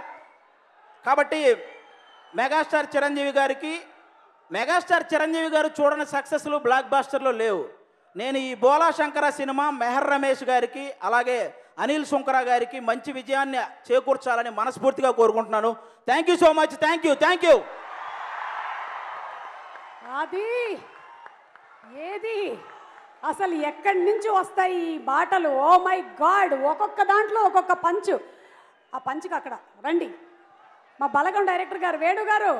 కాబట్టి మెగాస్టార్ చిరంజీవి గారు చూడని సక్సెస్లు బ్లాక్ బాస్టర్లు లేవు. నేను ఈ బోలా శంకర సినిమా మెహర్ రమేష్ గారికి అలాగే అనిల్ సుంకరా గారికి మంచి విజయాన్ని చేకూర్చాలని మనస్ఫూర్తిగా కోరుకుంటున్నాను. Thank you so much. Thank you. అది ఏది అసలు ఎక్కడి నుంచి వస్తాయి ఈ బాటలు? ఓ మై గాడ్, ఒక్కొక్క దాంట్లో ఒక్కొక్క పంచు. ఆ పంచుకి అక్కడ రండి మా బలగం డైరెక్టర్ గారు, వేణు గారు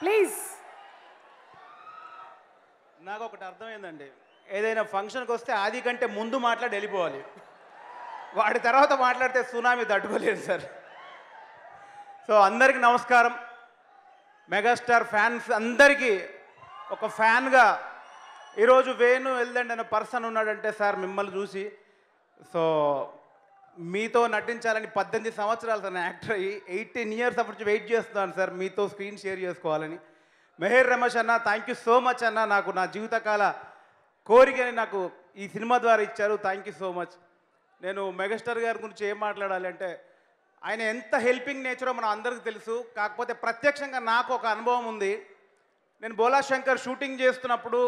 ప్లీజ్. నాకు ఒకటి అర్థమైందండి, ఏదైనా ఫంక్షన్కి వస్తే ఆది కంటే ముందు మాట్లాడి వెళ్ళిపోవాలి, వాడి తర్వాత మాట్లాడితే సునామీ తట్టుకోలేదు సార్. సో అందరికీ నమస్కారం. మెగాస్టార్ ఫ్యాన్స్ అందరికీ ఒక ఫ్యాన్గా ఈరోజు వేణు వెల్దండి అనే పర్సన్ ఉన్నాడంటే సార్ మిమ్మల్ని చూసి, సో మీతో నటించాలని 18 సంవత్సరాలు సార్ యాక్టర్ అయ్యి 18 ఇయర్స్ అప్పటి వెయిట్ చేస్తున్నాను సార్ మీతో స్క్రీన్ షేర్ చేసుకోవాలని. మెహర్ రమేష్ అన్న, థ్యాంక్ యూ సో మచ్ అన్న, నాకు నా జీవితకాల కోరికని నాకు ఈ సినిమా ద్వారా ఇచ్చారు. Thank you so much. నేను మెగాస్టార్ గారి గురించి ఏం మాట్లాడాలి అంటే, ఆయన ఎంత హెల్పింగ్ నేచరో మనం అందరికీ తెలుసు. కాకపోతే ప్రత్యక్షంగా నాకు ఒక అనుభవం ఉంది. నేను బోలా శంకర్ షూటింగ్ చేస్తున్నప్పుడు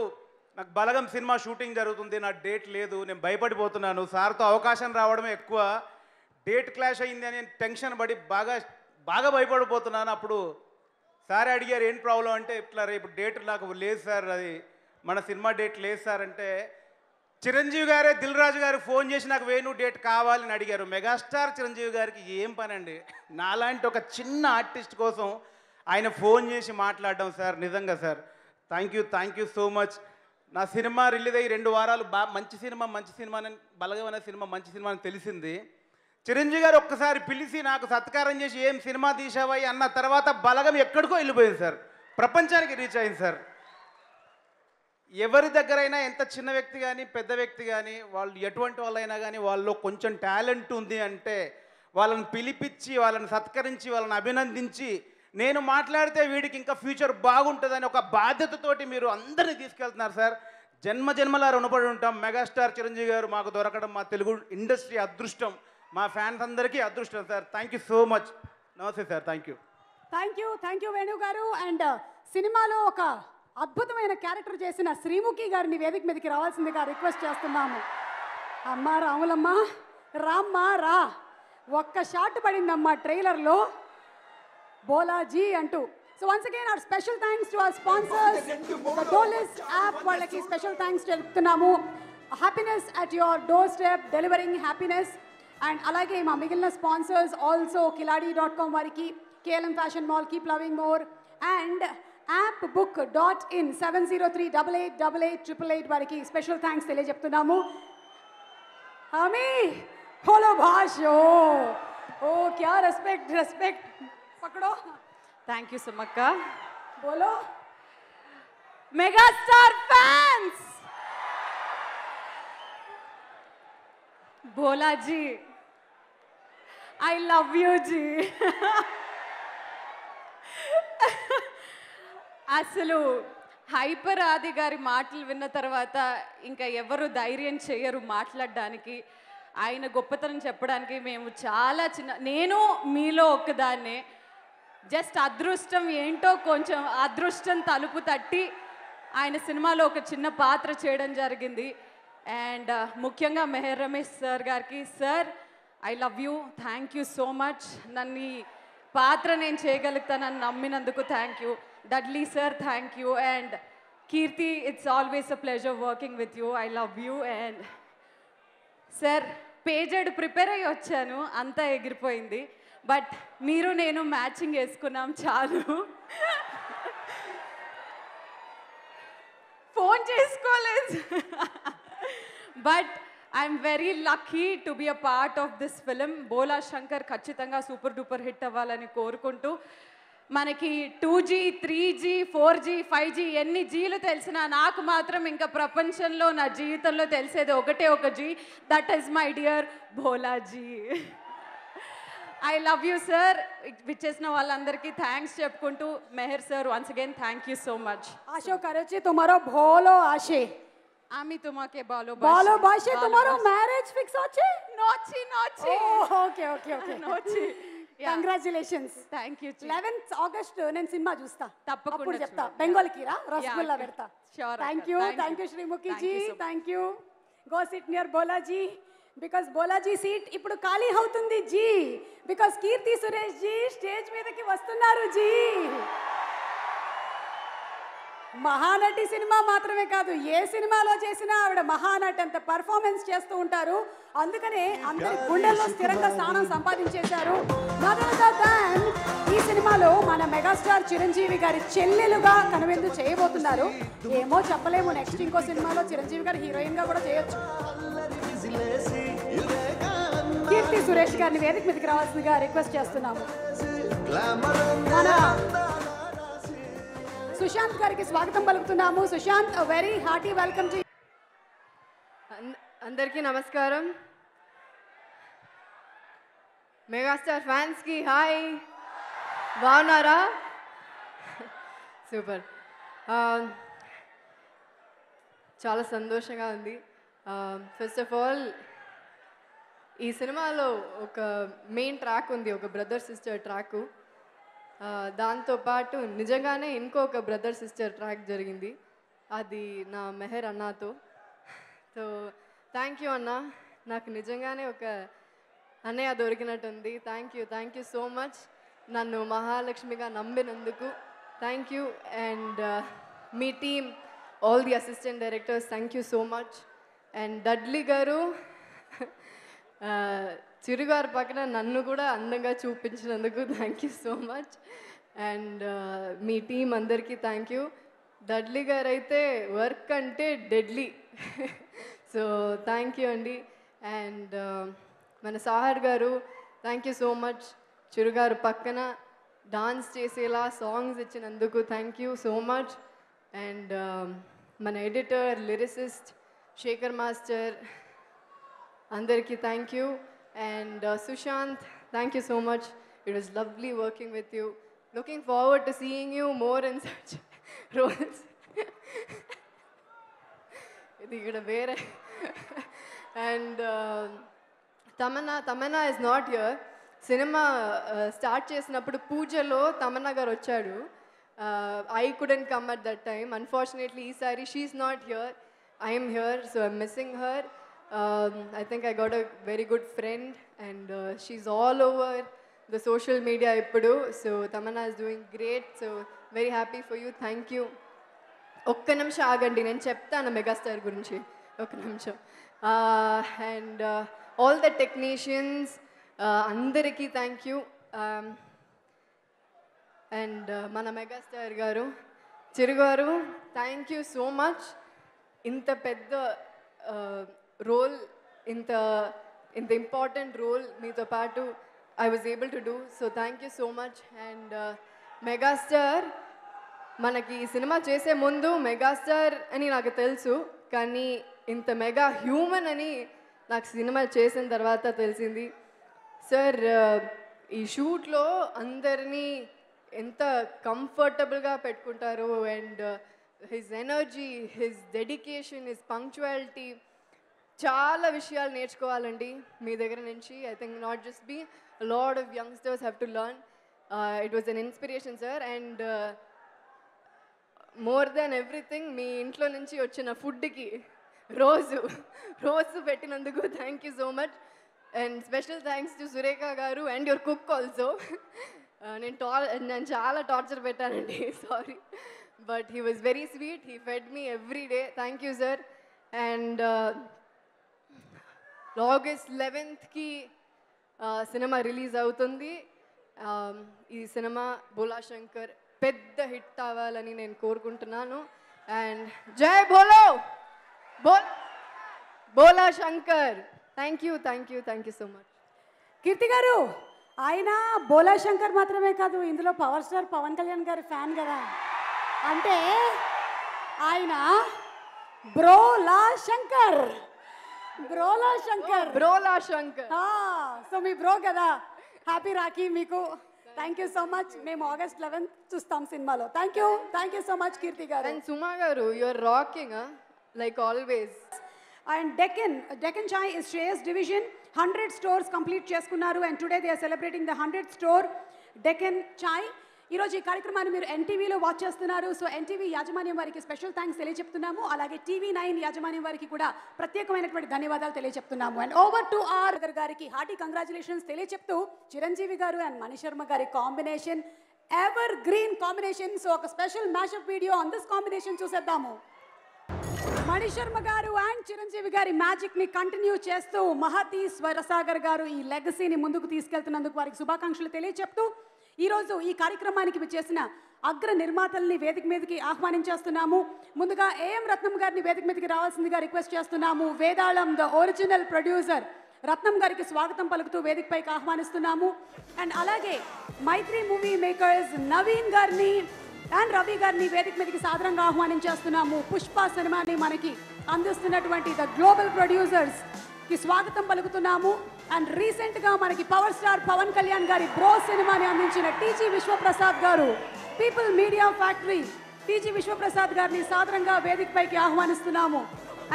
నాకు బలగం సినిమా షూటింగ్ జరుగుతుంది, నా డేట్ లేదు, నేను భయపడిపోతున్నాను. సార్తో అవకాశం రావడమే ఎక్కువ, డేట్ క్లాష్ అయింది అని టెన్షన్ పడి బాగా భయపడిపోతున్నాను. అప్పుడు సార్ అడిగారు ఏం ప్రాబ్లం అంటే, ఇట్లా రేపు డేట్ నాకు లేదు సార్, అది మన సినిమా డేట్ లేదు సార్ అంటే, చిరంజీవి గారే దిల్ రాజు గారికి ఫోన్ చేసి నాకు వేణు డేట్ కావాలని అడిగారు. మెగాస్టార్ చిరంజీవి గారికి ఏం పని అండి, నాలాంటి ఒక చిన్న ఆర్టిస్ట్ కోసం ఆయన ఫోన్ చేసి మాట్లాడడం సార్. నిజంగా sir thank you so much. నా సినిమా రిలీజ్ అయ్యి 2 వారాలు మంచి సినిమా అని, బలగం అనే సినిమా మంచి సినిమా అని తెలిసింది. చిరంజీవి గారు ఒక్కసారి పిలిచి నాకు సత్కారం చేసి ఏం సినిమా తీసావయ్యి అన్న తర్వాత బలగం ఎక్కడికో వెళ్ళిపోయింది సార్, ప్రపంచానికి రీచ్ అయింది సార్. ఎవరి దగ్గరైనా ఎంత చిన్న వ్యక్తి కానీ పెద్ద వ్యక్తి కానీ వాళ్ళు ఎటువంటి వాళ్ళైనా కానీ వాళ్ళలో కొంచెం టాలెంట్ ఉంది అంటే వాళ్ళని పిలిపించి వాళ్ళని సత్కరించి వాళ్ళని అభినందించి నేను మాట్లాడితే వీడికి ఇంకా ఫ్యూచర్ బాగుంటుందని ఒక బాధ్యతతోటి మీరు అందరినీ తీసుకెళ్తున్నారు సార్. జన్మలా రుణపడి ఉంటాం. మెగాస్టార్ చిరంజీవి గారు మాకు దొరకడం మా తెలుగు ఇండస్ట్రీ అదృష్టం, మా ఫ్యాన్స్ అందరికీ అదృష్టం sir. Thank you so much. నమస్తే సార్. థ్యాంక్ యూ వేణు గారు. అండ్ సినిమాలో ఒక అద్భుతమైన క్యారెక్టర్ చేసిన శ్రీముఖి గారిని వేదిక మీదకి రావాల్సిందిగా రిక్వెస్ట్ చేస్తున్నాము. అమ్మా రాములమ్మ, రామ్మా రా. ఒక్క షాట్ పడిందమ్మా ట్రైలర్లో బోలాజీ అంటూ. So once again our special thanks to our sponsors, the Dolist app వాళ్ళకి స్పెషల్ థ్యాంక్స్ చెప్తున్నాము. Happiness at your doorstep, delivering happiness. And అలాగే మా మిగిలిన స్పాన్సర్స్ ఆల్సో kiladi.com వారికి, KLM fashion mall, keep loving more and appbook.in 703888888 వారికి special thanks తెలియజెప్తున్నాము. హమీ హోలో భాషో, ఓ క్యా రెస్పెక్ట్ పకడో. థ్యాంక్ యూ సుమక్క. బోలో. Megastar fans, Bholaji, I love you ji. అసలు హైపర్ ఆది గారి మాటలు విన్న తర్వాత ఇంకా ఎవరు ధైర్యం చేయరు మాట్లాడడానికి. ఆయన గొప్పతనం చెప్పడానికి మేము చాలా నేను మీలో ఒక్కదాన్నే. జస్ట్ అదృష్టం ఏంటో కొంచెం అదృష్టం తలుపు తట్టి ఆయన సినిమాలో ఒక చిన్న పాత్ర చేయడం జరిగింది. అండ్ ముఖ్యంగా మెహర్ రమేష్ సార్ గారికి, sir I love you, thank you so much. నన్ను ఈ పాత్ర నేను చేయగలుగుతానని నమ్మినందుకు thank you. Dudley sir thank you. And Keerthy, it's always a pleasure working with you. I love you. And sir పేజెడ్ ప్రిపేర్ అయ్యి వచ్చాను, అంతా ఎగిరిపోయింది. బట్ మీరు నేను మ్యాచింగ్ వేసుకున్నాం చాలు. ఫోన్ చేసుకోలేదు. But I'm very lucky to be a part of this film. Bhola Shankar ఖచ్చితంగా సూపర్ డూపర్ హిట్ అవ్వాలని కోరుకుంటూ, మనకి 2G 3G 4G 5G ఎన్ని జీలు తెలిసినా నాకు మాత్రం ఇంకా ప్రపంచంలో నా జీవితంలో తెలిసేది ఒకటే ఒక ji, that is my dear Bholaji. I love you sir. విచ్చేసిన వాళ్ళందరికీ థ్యాంక్స్ చెప్పుకుంటూ, Meher sir once again thank you so much. आशो करेची तुम्हारो भोलो आशे आमी तुम्हाके बालो बाशे तुम्हारो मैरिज फिक्स होचे नोची नोची ओके ओके ओके नोची congratulations. Thank you. 11th August నేను సినిమా చూస్తా, తప్పకుండా అప్పుడు చెప్తా. చూడండి. బెంగాల్కి రా, రసగుల్లా Yeah, పెడతా. sure, thank Akka. You, Thank thank you. You Sreemukhi Thank ji, you so much. Thank you. Go sit near Bholaji because Bholaji seat ఇప్పుడు ఖాళీ అవుతుంది జీ, బికాస్ కీర్తి సురేష్ జీ స్టేజ్ మీదకి వస్తున్నారు జీ. మహానటి సినిమా మాత్రమే కాదు, ఏ సినిమాలో చేసినా ఆవిడ మహానటి అంత పర్ఫార్మెన్స్ చేస్తూ ఉంటారు. అందుకనే అందరి గుండెల్లో స్థిరంగా స్థానం సంపాదించేశారు. ఈ సినిమాలో మన మెగాస్టార్ చిరంజీవి గారి చెల్లెలుగా కనువిందు చేయబోతున్నారు. ఏమో చెప్పలేము, నెక్స్ట్ ఇంకో సినిమాలో చిరంజీవి గారు హీరోయిన్ గా కూడా చేయొచ్చు. కీర్తి సురేష్ గారిని వేదిక మీదకి రావాల్సిందిగా రిక్వెస్ట్ చేస్తున్నాము. మన సుశాంత్ గారికి స్వాగతం పలుకుతున్నాము. Sushanth, very hearty welcome to. అందరికీ నమస్కారం. మెగాస్టార్ ఫ్యాన్స్కి హాయ్, బాగున్నారా? సూపర్. చాలా సంతోషంగా ఉంది. ఫస్ట్ ఆఫ్ ఆల్, ఈ సినిమాలో ఒక మెయిన్ ట్రాక్ ఉంది, ఒక బ్రదర్ సిస్టర్ ట్రాకు. దాంతోపాటు నిజంగానే ఇంకొక బ్రదర్ సిస్టర్ ట్రాక్ జరిగింది, అది నా మెహర్ అన్నతో. సో థ్యాంక్ యూ అన్న, నాకు నిజంగానే ఒక అన్నయ్య దొరికినట్టుంది. Thank you so much. నన్ను మహాలక్ష్మిగా నమ్మినందుకు థ్యాంక్ యూ. అండ్ మీ team, all the assistant directors, thank you so much. And Dudley గారు, చిరుగారు పక్కన నన్ను కూడా అందంగా చూపించినందుకు thank you so much. And మీ టీం అందరికీ థ్యాంక్ యూ. డడ్లీ గారు అయితే వర్క్ అంటే డెడ్లీ. సో థ్యాంక్ యూ అండి. అండ్ మన సాహర్ గారు, థ్యాంక్ యూ సో మచ్. చిరుగారు పక్కన డాన్స్ చేసేలా సాంగ్స్ ఇచ్చినందుకు thank you so much. And మన ఎడిటర్, లిరిసిస్ట్ శేఖర్ మాస్టర్, అందరికీ thank you. And Sushanth, thank you so much. It was lovely working with you. Looking forward to seeing you more in such roles. ఇది ఇక్కడ వేరే. And Tamannaah is not here. Cinema start చేసినప్పుడు పూజలో తమన్నా గారు వచ్చాడు. I couldn't come at that time. Unfortunately ఈసారి she's not here, I'm here, so I'm missing her. I think I got a very good friend, and she's all over the social media ippudu. So Tamanna is doing great. So very happy for you. Thank you. ఒక్క నిమిషం ఆగండి, నేను చెప్తాను megastar గురించి. ఒక్క నిమిషం. And all the technicians అందరికీ thank you. And మన మెగాస్టార్ గారు, చిరుగారు, థ్యాంక్ యూ సో మచ్. ఇంత పెద్ద రోల్, ఇంత ఇంపార్టెంట్ రోల్ మీతో పాటు I was able to do. So thank you so much. And Megastar, మనకి ఈ సినిమా చేసే ముందు మెగాస్టార్ అని నాకు తెలుసు, కానీ ఇంత మెగా హ్యూమన్ అని నాకు సినిమా చేసిన తర్వాత తెలిసింది. సార్ ఈ షూట్లో అందరినీ ఎంత కంఫర్టబుల్గా పెట్టుకుంటారు, and his energy, his dedication, his punctuality, చాలా విషయాలు నేర్చుకోవాలండి మీ దగ్గర నుంచి. I think not just be lot of youngsters have to learn. It was an inspiration sir. And more than everything మీ ఇంట్లో నుంచి వచ్చిన ఫుడ్కి రోజు పెట్టినందుకు thank you so much. And special thanks to Surekha గారు అండ్ యువర్ కుక్ ఆల్సో. నేను చాలా టార్చర్ పెట్టానండి, sorry, but he was very sweet. He fed me every day. Thank you sir. And August 11th cinema release అవుతుంది. ఈ cinema బోలా శంకర్ పెద్ద hit అవ్వాలని నేను కోరుకుంటున్నాను. అండ్ జై Bhola Shankar. Thank you so much. Keerthy గారు, ఆయన బోలా శంకర్ మాత్రమే కాదు, ఇందులో పవర్ స్టార్ పవన్ కళ్యాణ్ గారి ఫ్యాన్ కదా, అంటే ఆయన బ్రోలా శంకర్. సో మీ బ్రో కదా, హ్యాపీ రాఖీ మీకు. Thank you so much. మేము August 11th చూస్తాం సినిమాలో. Thank you so much Keerthy గారు. అండ్ సుమా గారు, you are rocking like always. And Deccan Chai is Shreyas division 100 stores complete చేసుకున్నారు. And today they are celebrating the 100th store Deccan Chai. ఈరోజు ఈ కార్యక్రమాన్ని మీరు ఎన్టీవీలో వాచ్ చేస్తున్నారు. సో ఎన్టీవీ యాజమాన్యం వారికి స్పెషల్ థ్యాంక్స్ తెలియజెప్తున్నాము. అలాగే TV9 యాజమాన్యం వారికి కూడా ప్రత్యేకమైనటువంటి ధన్యవాదాలు తెలియజెప్తున్నాము. అండ్ ఓవర్ టు ఆర్ గారికి హార్టీ కంగ్రాచులేషన్స్ తెలియజెప్తూ చిరంజీవి గారు అండ్ మణిశర్మ గారి combination evergreen combination. So ఒక special mashup video on this combination చూసేద్దాము. మణిశర్మ గారు అండ్ చిరంజీవి గారి మ్యాజిక్ ని కంటిన్యూ చేస్తూ మహతి స్వరసాగర్ గారు ఈ లెగసీని ముందుకు తీసుకెళ్తున్నందుకు వారికి శుభాకాంక్షలు తెలియజెప్తూ ఈరోజు ఈ కార్యక్రమానికి చేసిన అగ్ర నిర్మాతల్ని వేదిక మీదకి ఆహ్వానించేస్తున్నాము. ముందుగా AM రత్నం గారిని వేదిక మీదకి రావాల్సిందిగా రిక్వెస్ట్ చేస్తున్నాము. వేదాళం ద ఒరిజినల్ ప్రొడ్యూసర్ రత్నం గారికి స్వాగతం పలుకుతూ వేదికపైకి ఆహ్వానిస్తున్నాము. అండ్ అలాగే మైత్రి మూవీ మేకర్స్ నవీన్ గారిని అండ్ రవి గారిని వేదిక మీదకి సాదరంగా ఆహ్వానించేస్తున్నాము. పుష్ప సినిమాని మనకి అందిస్తున్నటువంటి ద గ్లోబల్ ప్రొడ్యూసర్స్ కి స్వాగతం పలుకుతున్నాము. అండ్ రీసెంట్గా మనకి పవర్ స్టార్ పవన్ కళ్యాణ్ గారి బ్రో సినిమాని అందించిన TG విశ్వప్రసాద్ గారు, people media factory TG Vishwaprasad గారిని సాదరంగా వేదికపైకి ఆహ్వానిస్తున్నాము.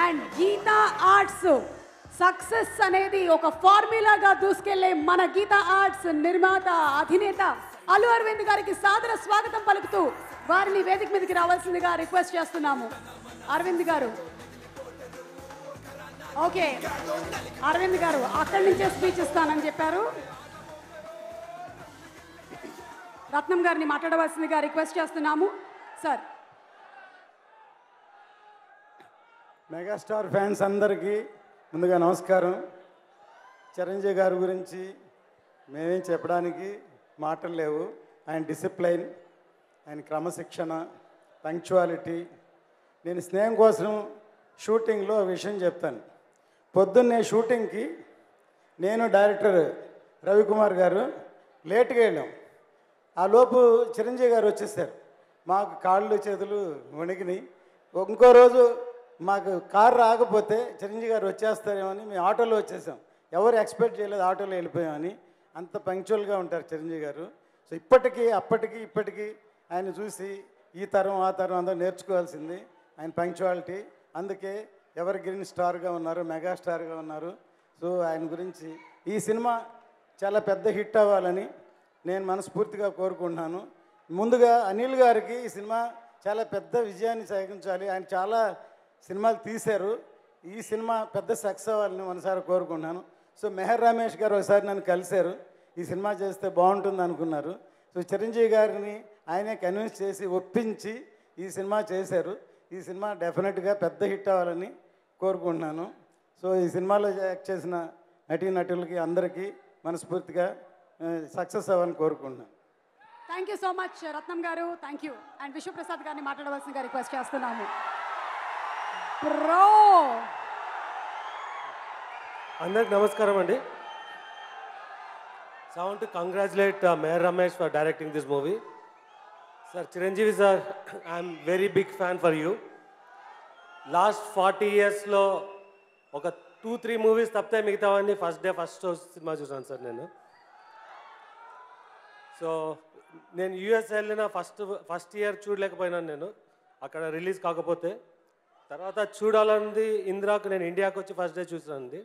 అండ్ గీతా ఆర్ట్స్ సక్సెస్ అనేది ఒక ఫార్ములాగా దూసుకెళ్లే మన గీతా ఆర్ట్స్ నిర్మాత అధినేత అల్లు అరవింద్ గారికి సాదర స్వాగతం పలుకుతూ వారిని వేదిక మీదకి రావాల్సిందిగా రిక్వెస్ట్ చేస్తున్నాము. అరవింద్ గారు, ఓకే, అరవింద్ గారు అక్కడి నుంచే స్పీచ్ ఇస్తానని చెప్పారు. రత్నం గారిని మాట్లాడవలసిందిగా రిక్వెస్ట్ చేస్తున్నాము. సార్, మెగాస్టార్ ఫ్యాన్స్ అందరికీ ముందుగా నమస్కారం. చిరంజీవి గారి గురించి మేమేం చెప్పడానికి మాటలు లేవు. ఆయన డిసిప్లైన్, ఆయన క్రమశిక్షణ, పంక్చువాలిటీ. నేను స్నేహం కోసం షూటింగ్లో విషయం చెప్తాను. పొద్దున్నే షూటింగ్కి నేను డైరెక్టర్ రవికుమార్ గారు లేట్గా వెళ్ళాం. ఆ లోపు చిరంజీవి గారు వచ్చేసారు. మాకు కాళ్ళు చేతులు వణికినాయి. ఇంకో రోజు మాకు కారు రాకపోతే చిరంజీవి గారు వచ్చేస్తారేమని మేము ఆటోలో వచ్చేసాం. ఎవరు ఎక్స్పెక్ట్ చేయలేదు, ఆటోలో వెళ్ళిపోయామని. అంత పంక్చువల్గా ఉంటారు చిరంజీవి గారు. సో ఇప్పటికీ ఆయన చూసి ఈ తరం ఆ తరం అందరూ నేర్చుకోవాల్సింది ఆయన పంక్చువాలిటీ. అందుకే ఎవర్ గ్రీన్ స్టార్గా ఉన్నారు, మెగాస్టార్గా ఉన్నారు. సో ఆయన గురించి ఈ సినిమా చాలా పెద్ద హిట్ అవ్వాలని నేను మనస్ఫూర్తిగా కోరుకుంటున్నాను. ముందుగా అనిల్ గారికి ఈ సినిమా చాలా పెద్ద విజయాన్ని సాధించాలి. ఆయన చాలా సినిమాలు తీశారు. ఈ సినిమా పెద్ద సక్సెస్ అవ్వాలని మనసారా కోరుకుంటున్నాను. సో మెహర్ రమేష్ గారు ఒకసారి నన్ను కలిశారు. ఈ సినిమా చేస్తే బాగుంటుంది అనుకున్నారు. సో చిరంజీవి గారిని ఆయనే కన్విన్స్ చేసి ఒప్పించి ఈ సినిమా చేశారు. ఈ సినిమా డెఫినెట్గా పెద్ద హిట్ అవ్వాలని కోరుకుంటున్నాను. సో ఈ సినిమాలో యాక్ట్ చేసిన నటీనటులకి అందరికీ మనస్ఫూర్తిగా సక్సెస్ అవ్వాలని కోరుకుంటున్నాను. థ్యాంక్ యూ సో మచ్ రత్నం గారు. Thank you. అండ్ విశ్వప్రసాద్ గారిని మాట్లాడవలసిందిగా రిక్వెస్ట్ చేస్తున్నాము. అందరికి నమస్కారం అండి. So I want to congratulate Meher Ramesh for directing this movie. Sir, Chiranjeevi sir, I'm very big fan for you. Last 40 years లో ఒక 2-3 మూవీస్ తప్పితే మిగతావన్నీ first day first show cinema చూసాను సార్ నేను. సో నేను యూఎస్ వెళ్ళిన first year చూడలేకపోయినాను నేను అక్కడ రిలీజ్ కాకపోతే. తర్వాత చూడాలన్నది ఇందిరాకు నేను ఇండియాకి వచ్చి ఫస్ట్ డే చూసానండి.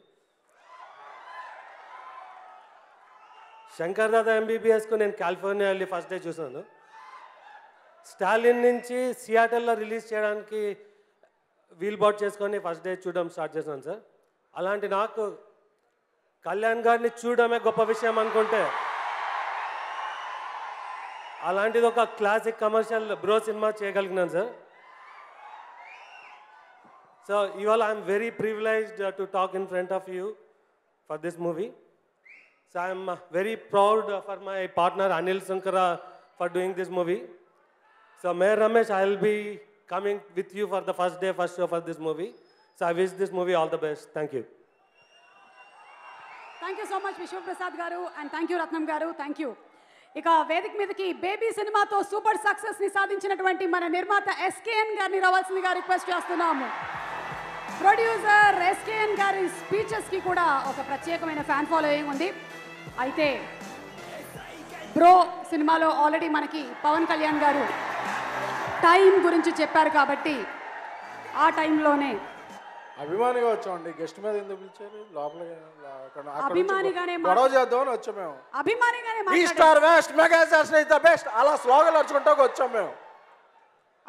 శంకర్ దాదా ఎంబీబీఎస్కు నేను కాలిఫోర్నియా వెళ్ళి ఫస్ట్ డే చూసాను. స్టాలిన్ నుంచి సియాటల్లో రిలీజ్ చేయడానికి వీల్ బౌట్ చేసుకొని ఫస్ట్ డే చూడడం స్టార్ట్ చేశాను సార్. అలాంటి నాకు కళ్యాణ్ గారిని చూడడమే గొప్ప విషయం అనుకుంటే అలాంటిది ఒక క్లాసిక్ కమర్షియల్ బ్రో సినిమా చేయగలిగినాను సార్. సో ఇవాళ I'm very privileged to talk in front of you for this movie. So I'm very proud for my partner Anil Shankara for doing this movie. So Mayor Ramesh, I will be coming with you for the first day, first show for this movie. So I wish this movie all the best. Thank you. Thank you so much Vishwaprasad గారు and thank you రత్నం గారు, thank you. ఇక వేదిక మీదకి baby సినిమాతో super సక్సెస్ని సాధించినటువంటి మన నిర్మాత ఎస్కేఎన్ గారిని రావాల్సిందిగా రిక్వెస్ట్ చేస్తున్నాము. ప్రొడ్యూసర్ ఎస్కేఎన్ గారి స్పీచెస్కి కూడా ఒక ప్రత్యేకమైన ఫ్యాన్ ఫాలోయింగ్ ఉంది. అయితే బ్రో సినిమాలో ఆల్రెడీ మనకి పవన్ కళ్యాణ్ గారు టైం గురించి చెప్పారు కాబట్టి ఆ టైంలోనే అభిమానిగా వచ్చామండి. గెస్ట్ మీద ఎందుకు పిలిచారు? లోపల అభిమానిగానే గొడవ చేద్దామని వచ్చాం మేము. అభిమానిగానే ఈస్టార్ వెస్ట్ మెగా శాసన ఇస్ ద బెస్ట్ అలా స్లోగన్ అరుచుకుంటూ వచ్చాం మేము.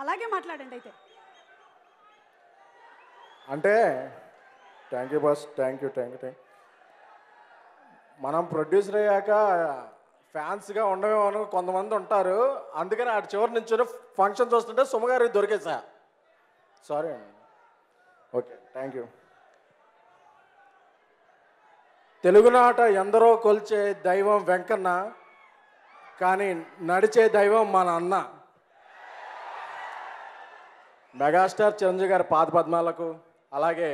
అలాగే మాట్లాడండి అయితే. అంటే thank you boss, thank you. మనం ప్రొడ్యూసర్ అయ్యాక ఫ్యాన్స్గా ఉండమేమో కొంతమంది ఉంటారు. అందుకని అటు చివరి నుంచి ఫంక్షన్ చూస్తుంటే సుమగారికి దొరికేసా. సారీ అండి. Okay, thank you. తెలుగునాట ఎందరో కొలిచే దైవం వెంకన్న, కానీ నడిచే దైవం మన అన్న. మెగాస్టార్ చిరంజీవి గారి పాత పద్మాలకు, అలాగే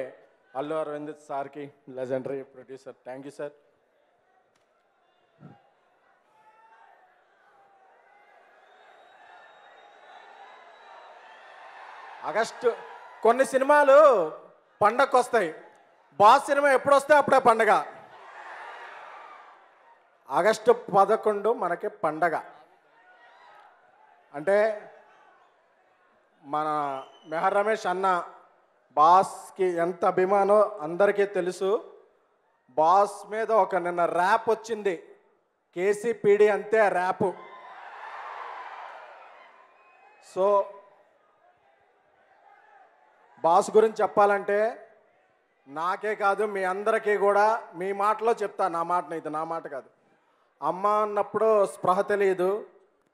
అల్లు అరవింద్ సార్కి, legendary producer, thank you sir. August కొన్ని సినిమాలు పండగకు వస్తాయి. బాస్ సినిమా ఎప్పుడు వస్తే అప్పుడే పండగ. ఆగస్టు 11 మనకి పండగ. అంటే మన మెహర్ రమేష్ అన్న బాస్కి ఎంత అభిమానో అందరికీ తెలుసు. బాస్ మీద ఒక నిన్న ర్యాప్ వచ్చింది, కేసీపీడి అంతే ర్యాపు. సో బాస్ గురించి చెప్పాలంటే నాకే కాదు మీ అందరికీ కూడా మీ మాటలో చెప్తా. నా మాట కాదు. అమ్మ అన్నప్పుడు స్పృహ తెలియదు,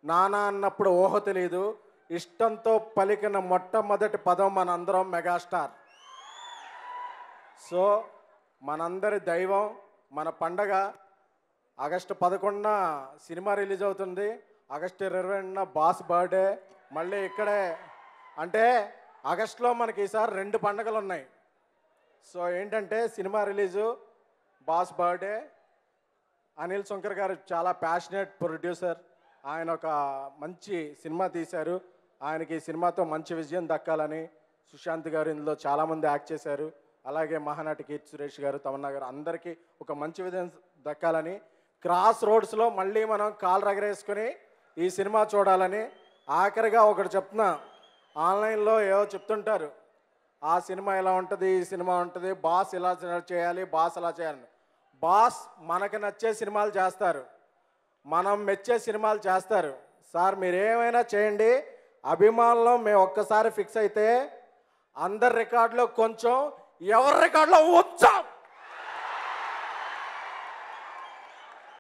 నాన్న అన్నప్పుడు ఊహ తెలియదు, ఇష్టంతో పలికిన మొట్టమొదటి పదం మనందరం మెగాస్టార్. సో మనందరి దైవం, మన పండగ. ఆగస్టు 11న సినిమా రిలీజ్ అవుతుంది. ఆగస్టు 22న బాస్ బర్త్డే. మళ్ళీ ఇక్కడే అంటే ఆగస్టులో మనకి ఈసారి 2 పండుగలు ఉన్నాయి. సో ఏంటంటే cinema release, boss birthday. Anil Shankar గారు చాలా ప్యాషనేట్ ప్రొడ్యూసర్. ఆయన ఒక మంచి సినిమా తీశారు. ఆయనకి ఈ సినిమాతో మంచి విజయం దక్కాలని. సుశాంత్ గారు ఇందులో చాలామంది యాక్ట్ చేశారు. అలాగే మహానటి కీర్తి సురేష్ గారు, తమన్నా గారు, అందరికీ ఒక మంచి విజయం దక్కాలని. క్రాస్ రోడ్స్లో మళ్ళీ మనం కాలు రగరేసుకొని ఈ సినిమా చూడాలని. ఆఖరిగా ఒకటి చెప్తున్నా, ఆన్లైన్లో ఏవో చెప్తుంటారు, ఆ సినిమా ఇలా ఉంటుంది, ఈ సినిమా ఉంటుంది, బాస్ ఇలా చేయాలి, బాస్ అలా చేయాలి. బాస్ మనకు నచ్చే సినిమాలు చేస్తారు, మనం మెచ్చే సినిమాలు చేస్తారు. సార్ మీరు ఏమైనా చేయండి, అభిమానులు మేము ఒక్కసారి ఫిక్స్ అయితే అందరి రికార్డులో కొంచెం, ఎవరి రికార్డులో ఉంచాం.